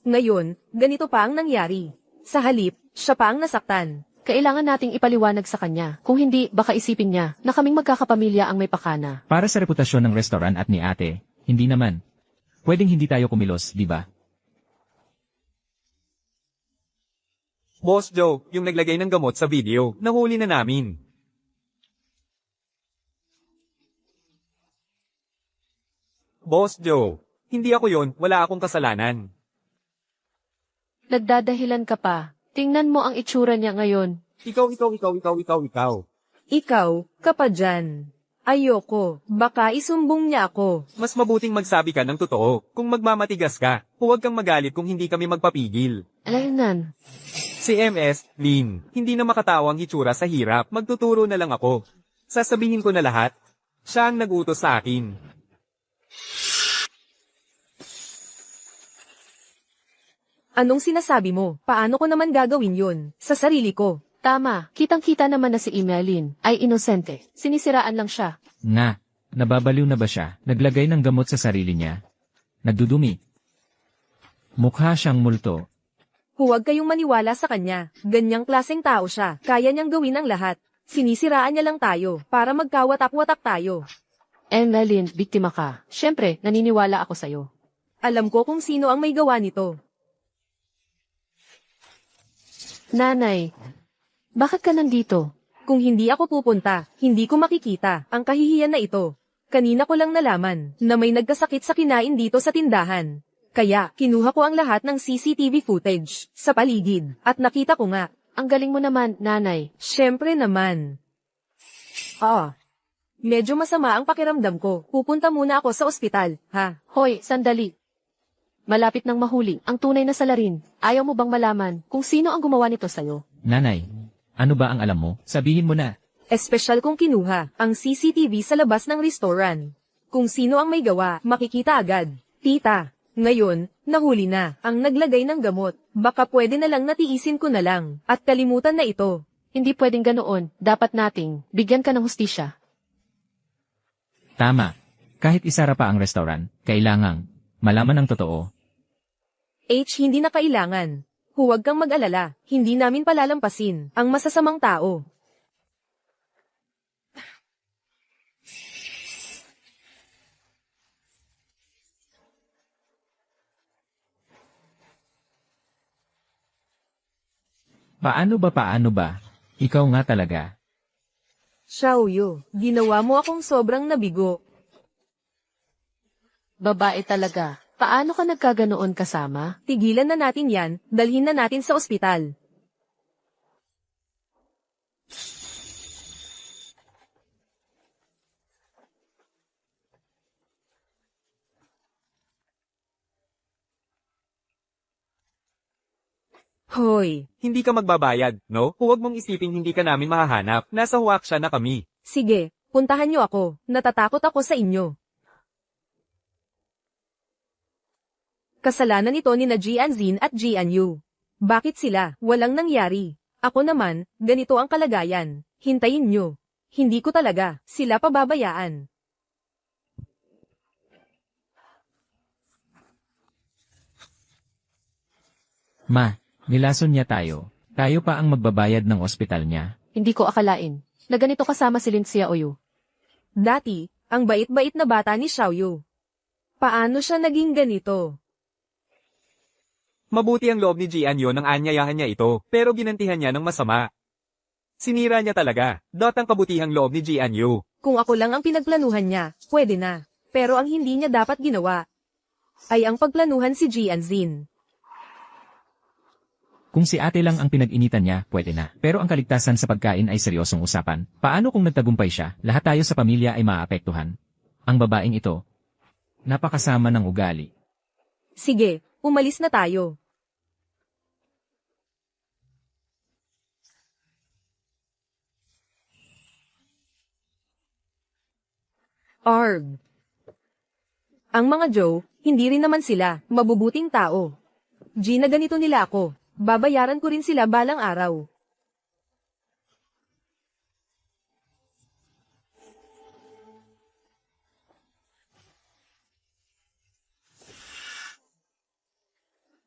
Ngayon, ganito pa ang nangyari. Sa halip, siya pa ang nasaktan. Kailangan nating ipaliwanag sa kanya. Kung hindi, baka isipin niya na kaming magkakapamilya ang may pakana. Para sa reputasyon ng restaurant at ni ate, hindi naman. Pwedeng hindi tayo kumilos, di ba? Boss Joe, yung naglagay ng gamot sa video, nahuli na namin. Boss Joe, hindi ako yon, wala akong kasalanan. Nagdadahilan ka pa. Tingnan mo ang itsura niya ngayon. Ikaw. Ikaw, ka pa dyan. Ayoko, baka isumbong niya ako. Mas mabuting magsabi ka ng totoo. Kung magmamatigas ka, huwag kang magalit kung hindi kami magpapigil. Alaynan. Si MS, Lin, hindi na makatawang hitsura sa hirap, magtuturo na lang ako. Sasabihin ko na lahat. Siya ang nag-utos sa akin. Anong sinasabi mo? Paano ko naman gagawin yun? Sa sarili ko. Tama, kitang-kita naman na si Emeline ay inosente. Sinisiraan lang siya. Nga, nababaliw na ba siya? Naglagay ng gamot sa sarili niya? Nagdudumi. Mukha siyang multo. Huwag kayong maniwala sa kanya. Ganyang klaseng tao siya. Kaya niyang gawin ang lahat. Sinisiraan niya lang tayo para magkawatak-watak tayo. Emeline, biktima ka. Siyempre, naniniwala ako sa'yo. Alam ko kung sino ang may gawa nito. Nanay, bakit ka nandito? Kung hindi ako pupunta, hindi ko makikita ang kahihiyan na ito. Kanina ko lang nalaman na may nagkasakit sa kinain dito sa tindahan. Kaya, kinuha ko ang lahat ng CCTV footage sa paligid at nakita ko nga. Ang galing mo naman, nanay. Siyempre naman. Medyo masama ang pakiramdam ko. Pupunta muna ako sa ospital, ha? Hoy, sandali. Malapit nang mahuli ang tunay na salarin. Ayaw mo bang malaman kung sino ang gumawa nito sa'yo? Nanay, ano ba ang alam mo? Sabihin mo na. Espesyal kong kinuha ang CCTV sa labas ng restaurant. Kung sino ang may gawa, makikita agad. Tita, ngayon, nahuli na ang naglagay ng gamot. Baka pwede na lang natiisin ko na lang at kalimutan na ito. Hindi pwedeng ganoon. Dapat nating bigyan ka ng hustisya. Tama. Kahit isara pa ang restaurant, kailangang malaman ang totoo. Hindi na kailangan. Huwag kang mag-alala, hindi namin palalampasin ang masasamang tao. Paano ba? Ikaw nga talaga. Xiaoyu, ginawa mo akong sobrang nabigo. Babae talaga. Paano ka nagkaganoon kasama? Tigilan na natin yan, dalhin na natin sa ospital. Hoy, Hindi ka magbabayad, no? Huwag mong isiping hindi ka namin mahahanap. Nasa Huaxia na kami. sige, puntahan niyo ako, natatakot ako sa inyo. Kasalanan ito ni na Jianzin at Jianyu. Bakit sila? Walang nangyari. Ako naman, ganito ang kalagayan. Hintayin nyo. Hindi ko talaga, sila pababayaan. Ma, nilason niya tayo. Tayo pa ang magbabayad ng ospital niya. Hindi ko akalain na ganito kasama si Lin Xiaoyu. Dati, ang bait-bait na bata ni Xiaoyu. Paano siya naging ganito? Mabuti ang loob ni Jianyo nang anyayahan niya ito, pero ginantihan niya ng masama. Sinira niya talaga. Ang kabutihang loob ni Jianyo. Kung ako lang ang pinagplanuhan niya, pwede na. Pero ang hindi niya dapat ginawa, ay ang pagplanuhan si Jianzin. Kung si ate lang ang pinag-initan niya, pwede na. Pero ang kaligtasan sa pagkain ay seryosong usapan. Paano kung nagtagumpay siya, lahat tayo sa pamilya ay maapektuhan? Ang babaeng ito, napakasama ng ugali. Sige, umalis na tayo. Arg. Ang mga Joe, hindi rin naman sila, mabubuting tao. G na ganito nila ako, babayaran ko rin sila balang araw.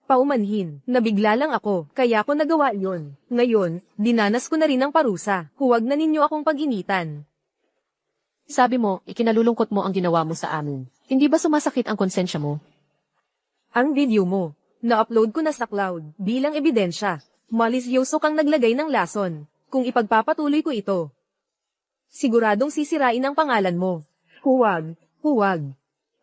Paumanhin, nabigla lang ako, kaya ko nagawa yon. Ngayon, dinanas ko na rin ang parusa, huwag na ninyo akong pag-initan. Sabi mo, ikinalulungkot mo ang ginawa mo sa amin. Hindi ba sumasakit ang konsensya mo? Ang video mo, na-upload ko na sa cloud, bilang ebidensya. Malisyoso kang naglagay ng lason, kung ipagpapatuloy ko ito. Siguradong sisirain ang pangalan mo. Huwag.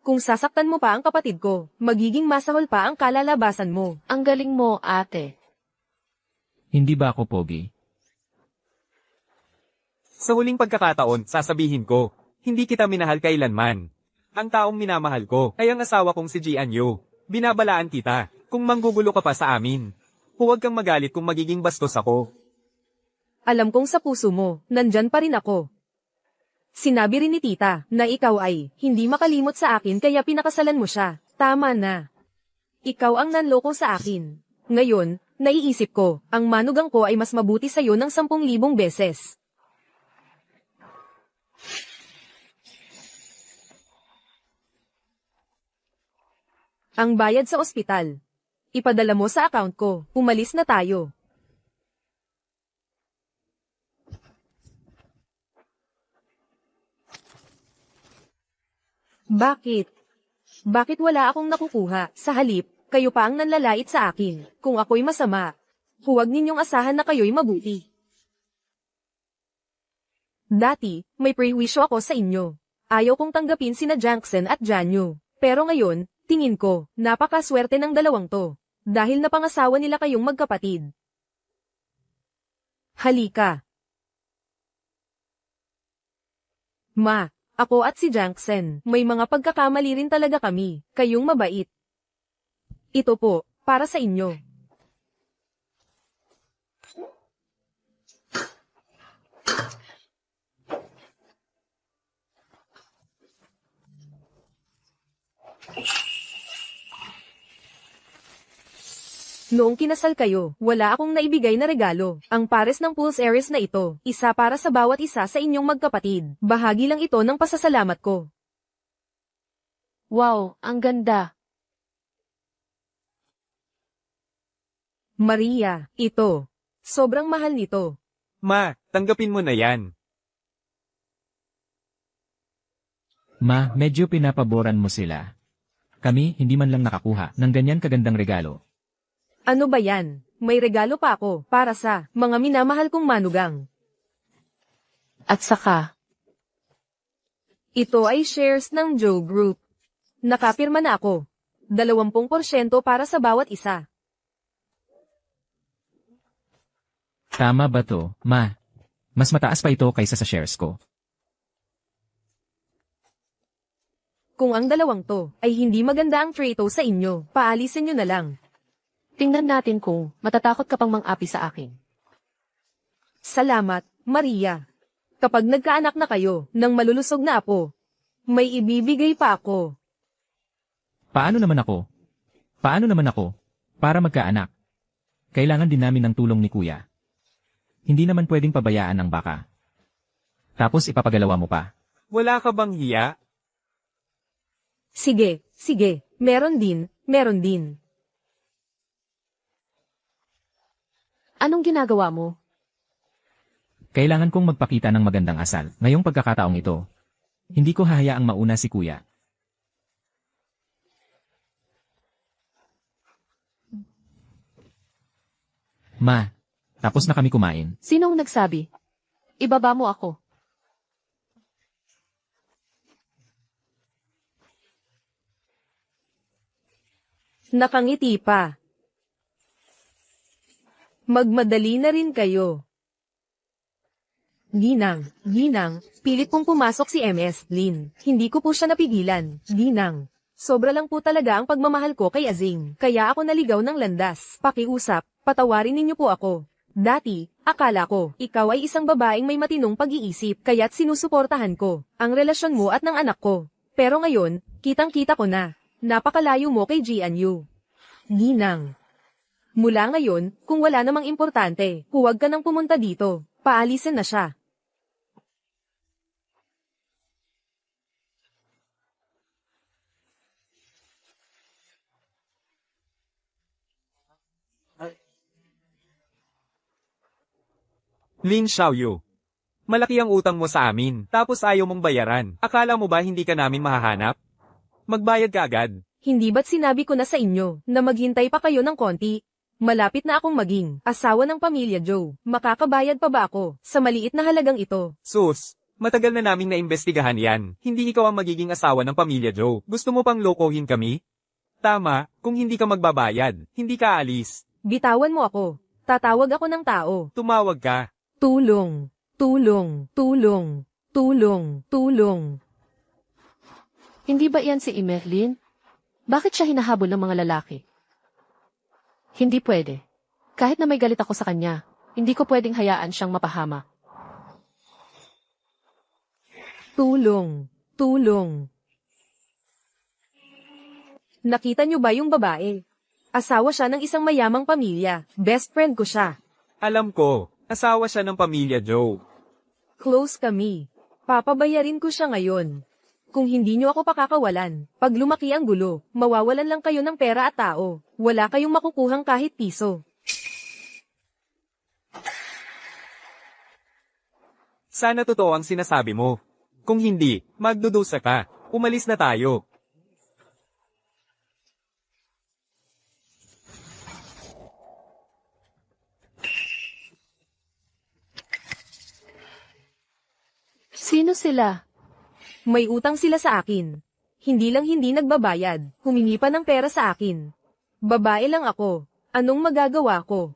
Kung sasaktan mo pa ang kapatid ko, magiging masahol pa ang kalalabasan mo. Ang galing mo, ate. Hindi ba ako pogi? Sa huling pagkakataon, sasabihin ko, hindi kita minahal kailanman. Ang taong minamahal ko ay ang asawa kong si Jianyo. Binabalaan kita, kung manggugulo ka pa sa amin. Huwag kang magalit kung magiging bastos ako. Alam kong sa puso mo, nandyan pa rin ako. Sinabi rin ni tita, na ikaw ay, hindi makalimot sa akin kaya pinakasalan mo siya. Tama na. Ikaw ang nanloko sa akin. Ngayon, naiisip ko, ang manugang ko ay mas mabuti sa'yo ng 10,000 beses. Ang bayad sa ospital. Ipadala mo sa account ko. Umalis na tayo. Bakit? Bakit wala akong nakukuha? Sa halip, kayo pa ang nanlalait sa akin. Kung ako'y masama, huwag ninyong asahan na kayo'y mabuti. Dati, may prewisyo ako sa inyo. Ayaw kong tanggapin sina Jackson at Janyo. Pero ngayon, tingin ko, napakaswerte ng dalawang to. Dahil napangasawa nila kayong magkapatid. Halika. Ma, ako at si Jackson, may mga pagkakamali rin talaga kami. Kayong mabait. Ito po, para sa inyo. Noong kinasal kayo, wala akong naibigay na regalo. Ang pares ng Pulse Aries na ito, isa para sa bawat isa sa inyong magkapatid. Bahagi lang ito ng pasasalamat ko. Wow, ang ganda. Maria, ito. Sobrang mahal nito. Ma, tanggapin mo na yan. Ma, medyo pinapaboran mo sila. Kami, hindi man lang nakakuha ng ganyan kagandang regalo. Ano ba yan? May regalo pa ako para sa mga minamahal kong manugang. At saka, Ito ay shares ng Joe Group. Nakapirma na ako. 20% para sa bawat isa. Tama ba to, ma? Mas mataas pa ito kaysa sa shares ko. Kung ang dalawang to ay hindi maganda ang trito sa inyo, paalisin nyo na lang. tingnan natin kung matatakot ka pang mang-api sa akin. Salamat, Maria. Kapag nagkaanak na kayo ng malulusog na apo, may ibibigay pa ako. Paano naman ako? Paano naman ako? Para magkaanak. Kailangan din namin ng tulong ni kuya. Hindi naman pwedeng pabayaan ang baka. Tapos ipapagalawa mo pa. Wala ka bang hiya? Sige, sige, meron din, meron din. Anong ginagawa mo? Kailangan kong magpakita ng magandang asal. Ngayong pagkakataong ito, hindi ko hahayaang mauna si kuya. Ma, tapos na kami kumain. Sinong nagsabi? Ibaba mo ako. Nakangiti pa. Magmadali na rin kayo. Ginang, Ginang, pilit pong pumasok si MS Lin. Hindi ko po siya napigilan. Ginang, sobra lang po talaga ang pagmamahal ko kay Azing. Kaya ako naligaw ng landas. Pakiusap, patawarin ninyo po ako. Dati, akala ko, ikaw ay isang babaeng may matinong pag-iisip, kaya't sinusuportahan ko ang relasyon mo at ng anak ko. Pero ngayon, kitang-kita ko na, napakalayo mo kay Jianyu. Ginang, mula ngayon, kung wala namang importante, huwag ka nang pumunta dito. Paalisin na siya. Lin Xiaoyu. Malaki ang utang mo sa amin, tapos ayaw mong bayaran. Akala mo ba hindi ka namin mahahanap? Magbayad ka agad. Hindi ba't sinabi ko na sa inyo na maghintay pa kayo ng konti? Malapit na akong maging asawa ng pamilya Joe. Makakabayad pa ba ako sa maliit na halagang ito? Sus, matagal na naming naimbestigahan yan. Hindi ikaw ang magiging asawa ng pamilya Joe. Gusto mo pang lokohin kami? Tama, kung hindi ka magbabayad, hindi ka alis. Bitawan mo ako. Tatawag ako ng tao. Tumawag ka. Tulong, tulong, tulong, tulong, tulong. Hindi ba iyan si Emerlin? Bakit siya hinahabol ng mga lalaki? Hindi pwede. Kahit na may galit ako sa kanya, hindi ko pwedeng hayaan siyang mapahama. Tulong, tulong. Nakita niyo ba yung babae? Asawa siya ng isang mayamang pamilya. Best friend ko siya. Alam ko, asawa siya ng pamilya Joe. Close kami. Papabayarin ko siya ngayon. Kung hindi niyo ako pakakawalan, pag lumaki ang gulo, mawawalan lang kayo ng pera at tao. Wala kayong makukuhang kahit piso. Sana totoo ang sinasabi mo. Kung hindi, magdudusa ka. Umalis na tayo. Sino sila? May utang sila sa akin. Hindi lang hindi nagbabayad, humingi pa ng pera sa akin. Babae lang ako. Anong magagawa ko?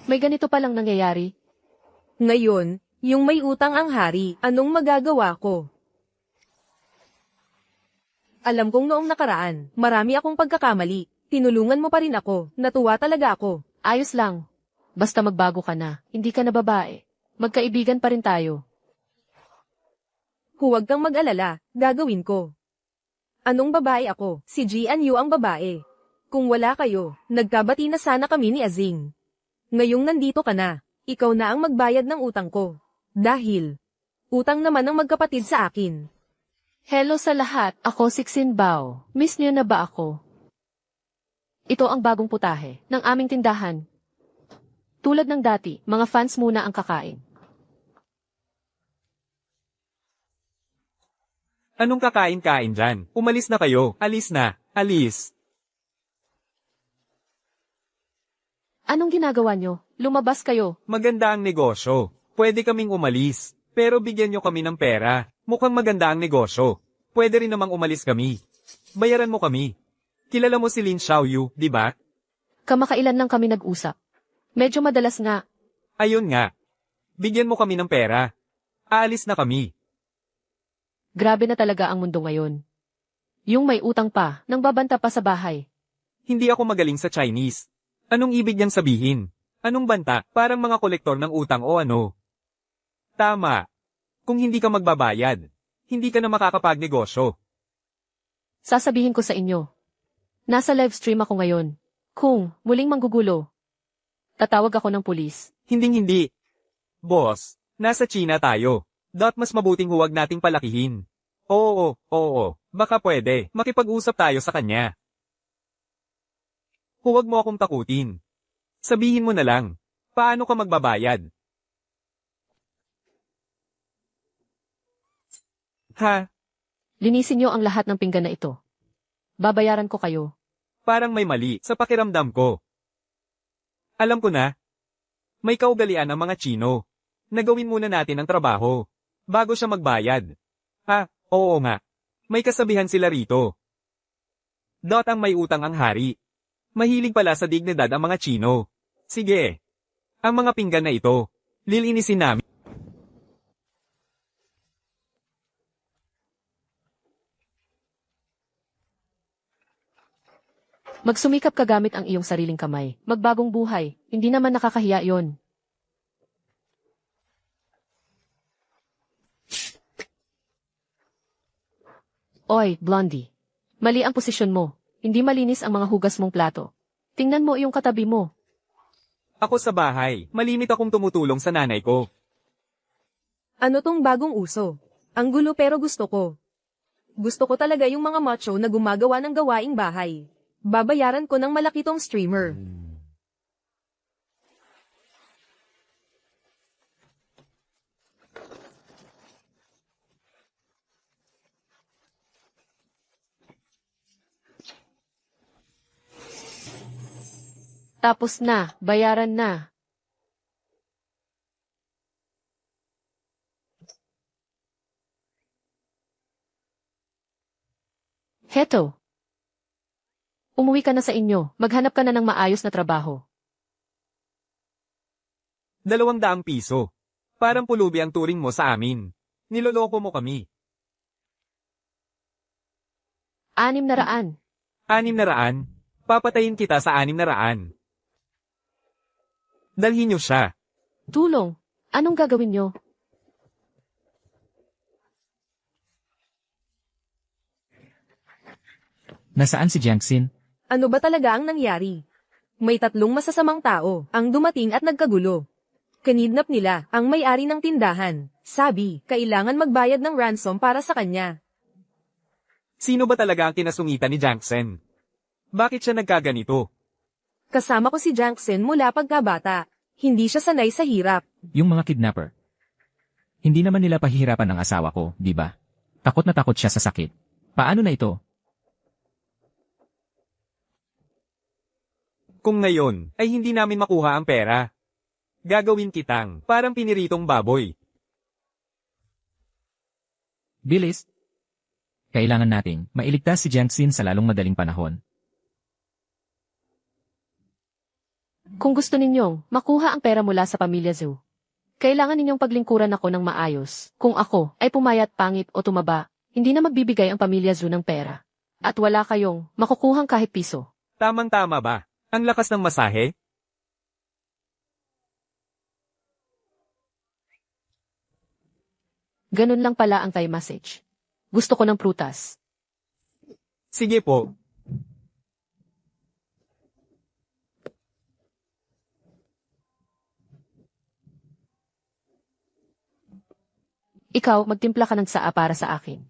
May ganito palang nangyayari? Ngayon, yung may utang ang hari, anong magagawa ko? Alam kong noong nakaraan, marami akong pagkakamali. Tinulungan mo pa rin ako, natuwa talaga ako. Ayos lang. Basta magbago ka na, hindi ka na babae. Magkaibigan pa rin tayo. Huwag kang mag-alala, gagawin ko. Anong babae ako? Si Jianyu ang babae. Kung wala kayo, nagkabati na sana kami ni Azing. Ngayong nandito ka na, ikaw na ang magbayad ng utang ko. Dahil, utang naman ang magkapatid sa akin. Hello sa lahat, ako si Xin Bao. Miss niyo na ba ako? Ito ang bagong putahe ng aming tindahan. Tulad ng dati, mga fans muna ang kakain. Anong kakain-kain dyan? Umalis na kayo. Alis na. Alis. Anong ginagawa nyo? Lumabas kayo. Maganda ang negosyo. Pwede kaming umalis. Pero bigyan nyo kami ng pera. Mukhang maganda ang negosyo. Pwede rin namang umalis kami. Bayaran mo kami. Kilala mo si Lin Xiaoyu, di ba? Kamakailan lang kami nag-usap. Medyo madalas nga. Ayun nga. Bigyan mo kami ng pera. Aalis na kami. Grabe na talaga ang mundo ngayon. Yung may utang pa, nang babanta pa sa bahay. Hindi ako magaling sa Chinese. Anong ibig niyang sabihin? Anong banta? Parang mga kolektor ng utang o ano? Tama. Kung hindi ka magbabayad, hindi ka na makakapagnegosyo. Sasabihin ko sa inyo. Nasa live stream ako ngayon. Kung muling manggugulo, tatawag ako ng pulis. Hinding-hindi. Boss, nasa China tayo. Mas mabuting huwag nating palakihin. Oo, baka pwede. Makipag-usap tayo sa kanya. Huwag mo akong takutin. Sabihin mo na lang. Paano ka magbabayad? Ha? Linisin niyo ang lahat ng pinggan na ito. Babayaran ko kayo. Parang may mali sa pakiramdam ko. Alam ko na. May kaugalian ang mga Chino. Nagawin muna natin ang trabaho. Bago siya magbayad. Oo nga. May kasabihan sila rito. Ang may utang ang hari. Mahilig pala sa dignidad ang mga Chino. Sige. Ang mga pinggan na ito, lilinisin namin. Magsumikap ka gamit ang iyong sariling kamay. Magbagong buhay. Hindi naman nakakahiya yon. Oy, Blondie. Mali ang posisyon mo. Hindi malinis ang mga hugas mong plato. Tingnan mo iyong katabi mo. Ako sa bahay, malimit akong tumutulong sa nanay ko. Ano tong bagong uso? Ang gulo pero gusto ko. Gusto ko talaga yung mga macho na gumagawa ng gawaing bahay. Babayaran ko ng malaki tong streamer. Tapos na, bayaran na. Heto. Umuwi ka na sa inyo. Maghanap ka na ng maayos na trabaho. 200 piso. Parang pulubi ang turing mo sa amin. Niloloko mo kami. 600. 600? Papatayin kita sa 600. Dalhin niyo siya. Tulong. Anong gagawin nyo? Nasaan si Jiangxin? Ano ba talaga ang nangyari? May 3 masasamang tao ang dumating at nagkagulo. Kinidnap nila ang may-ari ng tindahan. Sabi, kailangan magbayad ng ransom para sa kanya. Sino ba talaga ang kinasungitan ni Jiangxin? Bakit siya nagkaganito? Kasama ko si Jiangxin mula pagkabata. Hindi siya sanay sa hirap. Yung mga kidnapper. Hindi naman nila pahihirapan ng asawa ko, di ba? Takot na takot siya sa sakit. Paano na ito? Kung ngayon ay hindi namin makuha ang pera, gagawin kitang parang piniritong baboy. Bilis. Kailangan nating mailigtas si Jiangxin sa lalong madaling panahon. Kung gusto ninyong makuha ang pera mula sa pamilya Zhou, kailangan ninyong paglingkuran ako ng maayos. Kung ako ay pumayat, pangit o tumaba, hindi na magbibigay ang pamilya Zhou ng pera. At wala kayong makukuhang kahit piso. Tamang-tama ba? Ang lakas ng masahe? Ganun lang pala ang Thai message. Gusto ko ng prutas. Sige po. Ikaw, magtimpla ka ng saa para sa akin.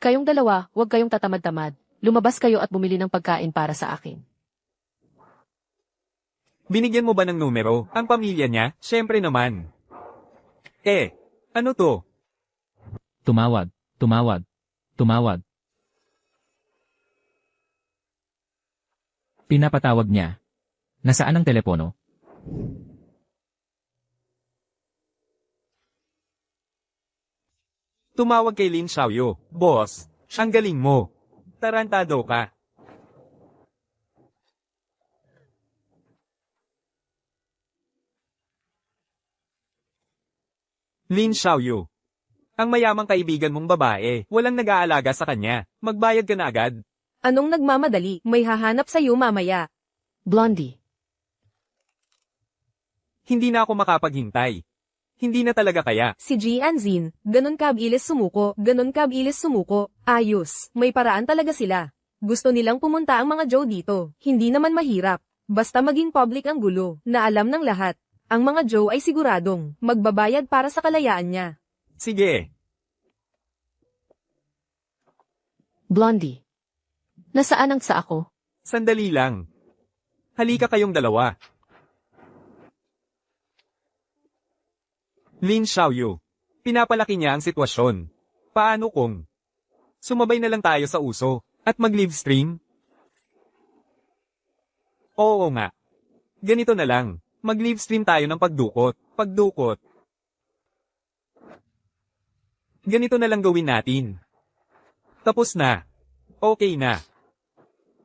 Kayong dalawa, huwag kayong tatamad-tamad. Lumabas kayo at bumili ng pagkain para sa akin. Binigyan mo ba ng numero ang pamilya niya? Siyempre naman. Ano to? Tumawag, tumawag, tumawag. Pinapatawag niya. Nasaan ang telepono? Tumawag kay Lin Xiaoyu. Boss, ang galing mo. Tarantado ka. Lin Xiaoyu. Ang mayamang kaibigan mong babae, walang nag-aalaga sa kanya. Magbayad ka na agad. Anong nagmamadali? May hahanap sa'yo mamaya. Blondie. Hindi na ako makapaghintay. Hindi na talaga kaya. Si Jianzin, ganon kabilis sumuko, ganon kabilis sumuko. Ayos, may paraan talaga sila. Gusto nilang pumunta ang mga Joe dito. Hindi naman mahirap. Basta maging public ang gulo, na alam ng lahat. Ang mga Joe ay siguradong magbabayad para sa kalayaan niya. Sige. Blondie. Nasaan ang sa ako? Sandali lang. Halika kayong dalawa. Lin Xiaoyu. Pinapalaki niya ang sitwasyon. Paano kung sumabay na lang tayo sa uso at mag-live stream? Oo nga. Ganito na lang. Mag-live stream tayo ng pagdukot. Pagdukot. Ganito na lang gawin natin. Tapos na. Okay na.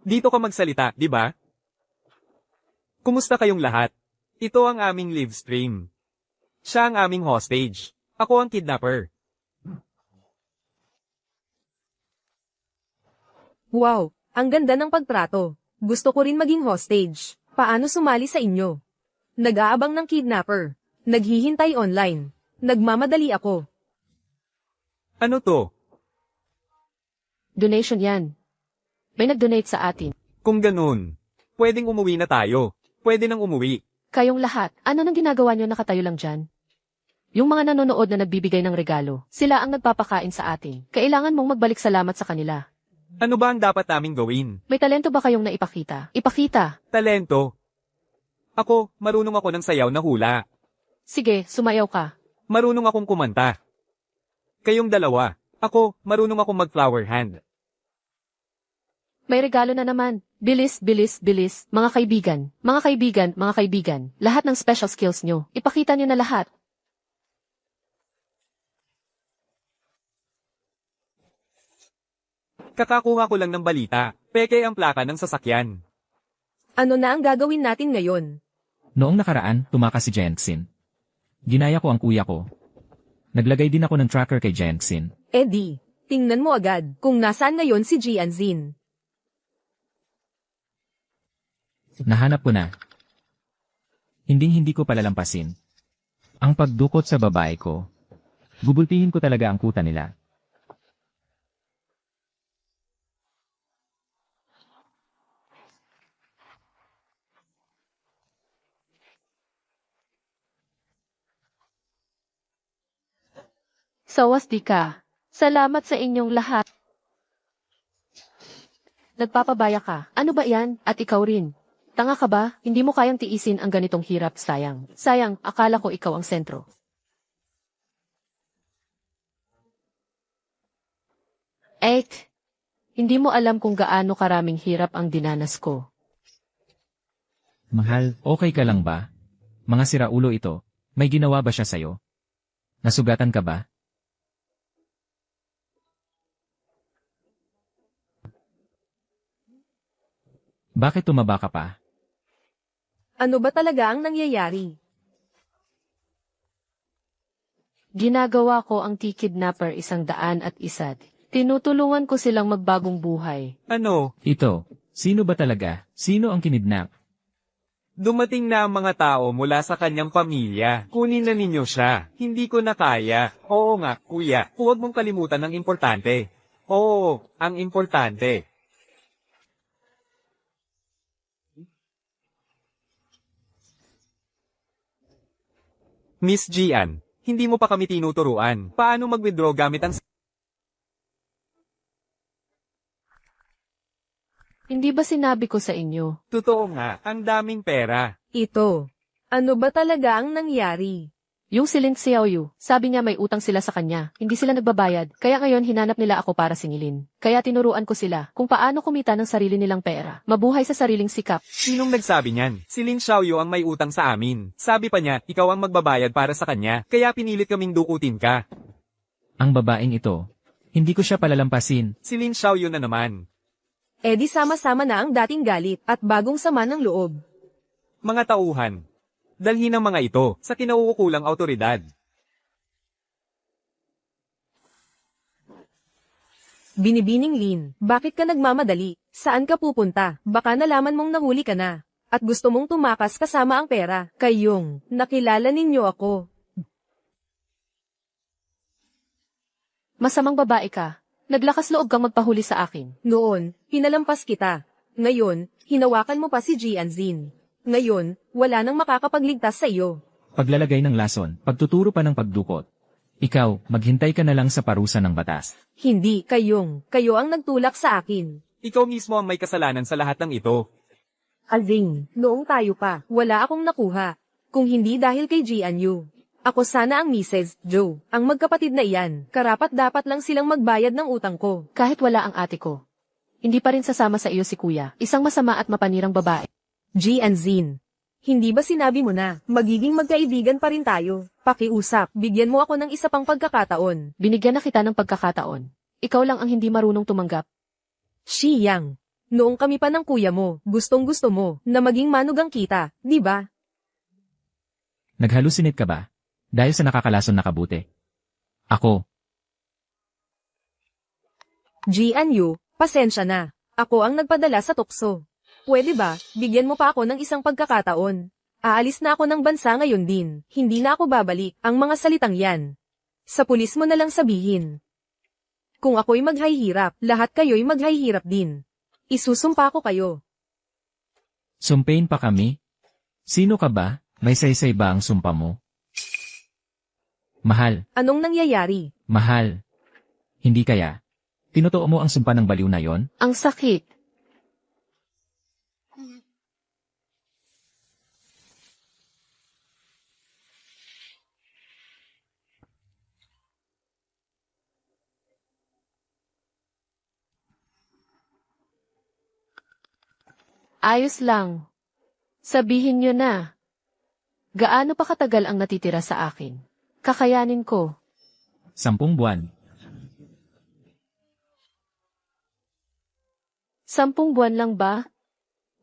Dito ka magsalita, di ba? Kumusta kayong lahat? Ito ang aming live stream. Siya ang aming hostage. Ako ang kidnapper. Wow, ang ganda ng pagtrato. Gusto ko rin maging hostage. Paano sumali sa inyo? Nag-aabang ng kidnapper. Naghihintay online. Nagmamadali ako. Ano to? Donation yan. May nag-donate sa atin. Kung ganun, pwedeng umuwi na tayo. Pwede nang umuwi. Kayong lahat, ano nang ginagawa nyo nakatayo lang dyan? Yung mga nanonood na nagbibigay ng regalo, sila ang nagpapakain sa atin. Kailangan mong magbalik salamat sa kanila. Ano ba ang dapat naming gawin? May talento ba kayong naipakita? Ipakita! Talento. Ako, marunong ako ng sayaw na hula. Sige, sumayaw ka. Marunong akong kumanta. Kayong dalawa. Ako, marunong akong mag-flower hand. May regalo na naman. Bilis, bilis, bilis. Mga kaibigan, mga kaibigan, mga kaibigan. Lahat ng special skills nyo. Ipakita nyo na lahat. Kakakuha ko lang ng balita. Peke ang plaka ng sasakyan. Ano na ang gagawin natin ngayon? Noong nakaraan, tumakas si Jensen. Ginaya ko ang kuya ko. Naglagay din ako ng tracker kay Jensen. Eddie, tingnan mo agad kung nasaan ngayon si Jianzin. Nahanap ko na. Hindi ko palalampasin. Ang pagdukot sa babae ko. Bubultihin ko talaga ang kuta nila. Sawas di ka. Salamat sa inyong lahat. Nagpapabaya ka. Ano ba yan? At ikaw rin. Tanga ka ba? Hindi mo kayang tiisin ang ganitong hirap, sayang. Sayang, akala ko ikaw ang sentro. Hindi mo alam kung gaano karaming hirap ang dinanas ko. Mahal, okay ka lang ba? Mga siraulo ito. May ginawa ba siya sa'yo? Nasugatan ka ba? Bakit tumaba ka pa? Ano ba talaga ang nangyayari? Ginagawa ko ang T-Kidnapper 101. Tinutulungan ko silang magbagong buhay. Ano? Ito, sino ba talaga? Sino ang kinidnap? Dumating na ang mga tao mula sa kanyang pamilya. Kunin na ninyo siya. Hindi ko na kaya. Oo nga, kuya. Huwag mong kalimutan ang importante. Oo, ang importante. Miss Gian, hindi mo pa kami tinuturuan. Paano mag-withdraw gamit ang... Hindi ba sinabi ko sa inyo? Totoo nga, ang daming pera. Ito. Ano ba talaga ang nangyari? Yung si Lin Xiaoyu, sabi niya may utang sila sa kanya, hindi sila nagbabayad, kaya ngayon hinanap nila ako para singilin. Kaya tinuruan ko sila kung paano kumita ng sarili nilang pera, mabuhay sa sariling sikap. Sinong nagsabi niyan? Si Lin Xiaoyu ang may utang sa amin. Sabi pa niya, ikaw ang magbabayad para sa kanya, kaya pinilit kaming dukutin ka. Ang babaeng ito, hindi ko siya palalampasin. Si Lin Xiaoyu na naman. Eh di sama-sama na ang dating galit at bagong sama ng loob. Mga tauhan. Dalhin ang mga ito sa kinauukulang autoridad. Binibining Lin, bakit ka nagmamadali? Saan ka pupunta? Baka nalaman mong nahuli ka na. At gusto mong tumakas kasama ang pera. Kayong, nakilala ninyo ako. Masamang babae ka. Naglakas loob kang magpahuli sa akin. Noon, hinalampas kita. Ngayon, hinawakan mo pa si Jianzin. Ngayon, wala nang makakapagligtas sa iyo. Paglalagay ng lason, pagtuturo pa ng pagdukot. Ikaw, maghintay ka na lang sa parusa ng batas. Hindi, kayo ang nagtulak sa akin. Ikaw mismo ang may kasalanan sa lahat ng ito. Alvin, noong tayo pa, wala akong nakuha. Kung hindi dahil kay Jianyu. Ako sana ang Mrs. Joe, ang magkapatid na iyan. Karapat dapat lang silang magbayad ng utang ko. Kahit wala ang ate ko. Hindi pa rin sasama sa iyo si kuya, isang masama at mapanirang babae. Jianzin, hindi ba sinabi mo na, magiging magkaibigan pa rin tayo? Pakiusap, bigyan mo ako ng isa pang pagkakataon. Binigyan na kita ng pagkakataon. Ikaw lang ang hindi marunong tumanggap. Shi Yang, noong kami pa ng kuya mo, gustong-gusto mo, na maging manugang kita, di ba? Naghalusinate ka ba? Dahil sa nakakalason na kabuti. Ako, Jianyu, pasensya na. Ako ang nagpadala sa tukso. Pwede ba, bigyan mo pa ako ng isang pagkakataon? Aalis na ako ng bansa ngayon din. Hindi na ako babalik. Ang mga salitang yan. Sa pulis mo na lang sabihin. Kung ako'y maghahirap, lahat kayo'y maghahirap din. Isusumpa ko kayo. sumpain pa kami? Sino ka ba? May saysay ba ang sumpa mo? Mahal, Anong nangyayari? mahal. Hindi kaya? Tinotoo mo ang sumpa ng baliw na yon? Ang sakit. Ayos lang. Sabihin nyo na. Gaano pa katagal ang natitira sa akin? Kakayanin ko. 10 buwan. 10 buwan lang ba?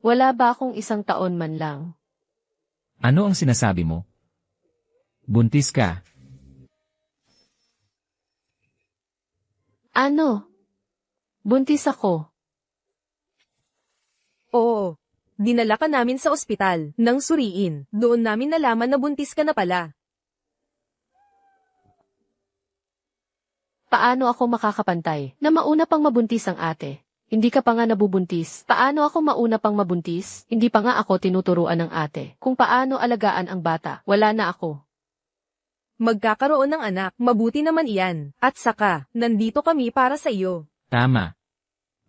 Wala ba akong 1 taon man lang? Ano ang sinasabi mo? Buntis ka. Ano? Buntis ako. Oo. Dinala ka namin sa ospital, nang suriin. Doon namin nalaman na buntis ka na pala. Paano ako makakapantay na mauna pang mabuntis ang ate? Hindi ka pa nga nabubuntis. Paano ako mauna pang mabuntis? Hindi pa nga ako tinuturuan ng ate. Kung paano alagaan ang bata, wala na ako. Magkakaroon ng anak, mabuti naman iyan. At saka, nandito kami para sa iyo. Tama.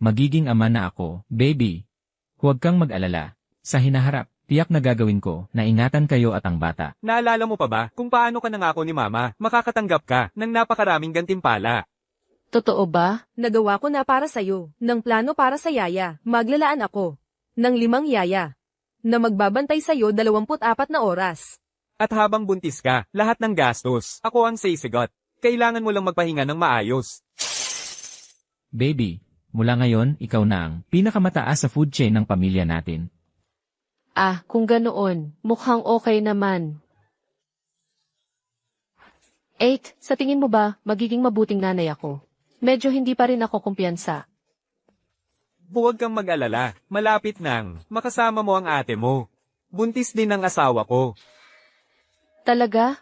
Magiging ama na ako, baby. Huwag kang mag-alala. Sa hinaharap, tiyak na gagawin ko na ingatan kayo at ang bata. Naalala mo pa ba kung paano ka nangako ni Mama, makakatanggap ka ng napakaraming gantimpala? Totoo ba? Nagawa ko na para sa iyo, ng plano para sa yaya. Maglalaan ako ng 5 yaya na magbabantay sa iyo 24 na oras. At habang buntis ka, lahat ng gastos, ako ang sisigot. Kailangan mo lang magpahinga ng maayos. Baby, mula ngayon, ikaw na ang pinakamataas sa food chain ng pamilya natin. Ah, kung ganoon, mukhang okay naman. 8, sa tingin mo ba, magiging mabuting nanay ako? Medyo hindi pa rin ako kumpiyansa. Huwag kang mag-alala, malapit nang makasama mo ang ate mo. Buntis din ang asawa ko. Talaga?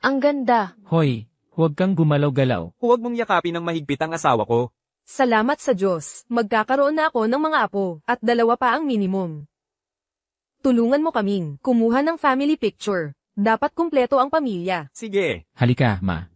Ang ganda. Hoy, huwag kang gumalaw-galaw. Huwag mong yakapin ng mahigpit ang asawa ko. Salamat sa Diyos, magkakaroon na ako ng mga apo, at 2 pa ang minimum. Tulungan mo kaming kumuha ng family picture. Dapat kumpleto ang pamilya. Sige. Halika, ma.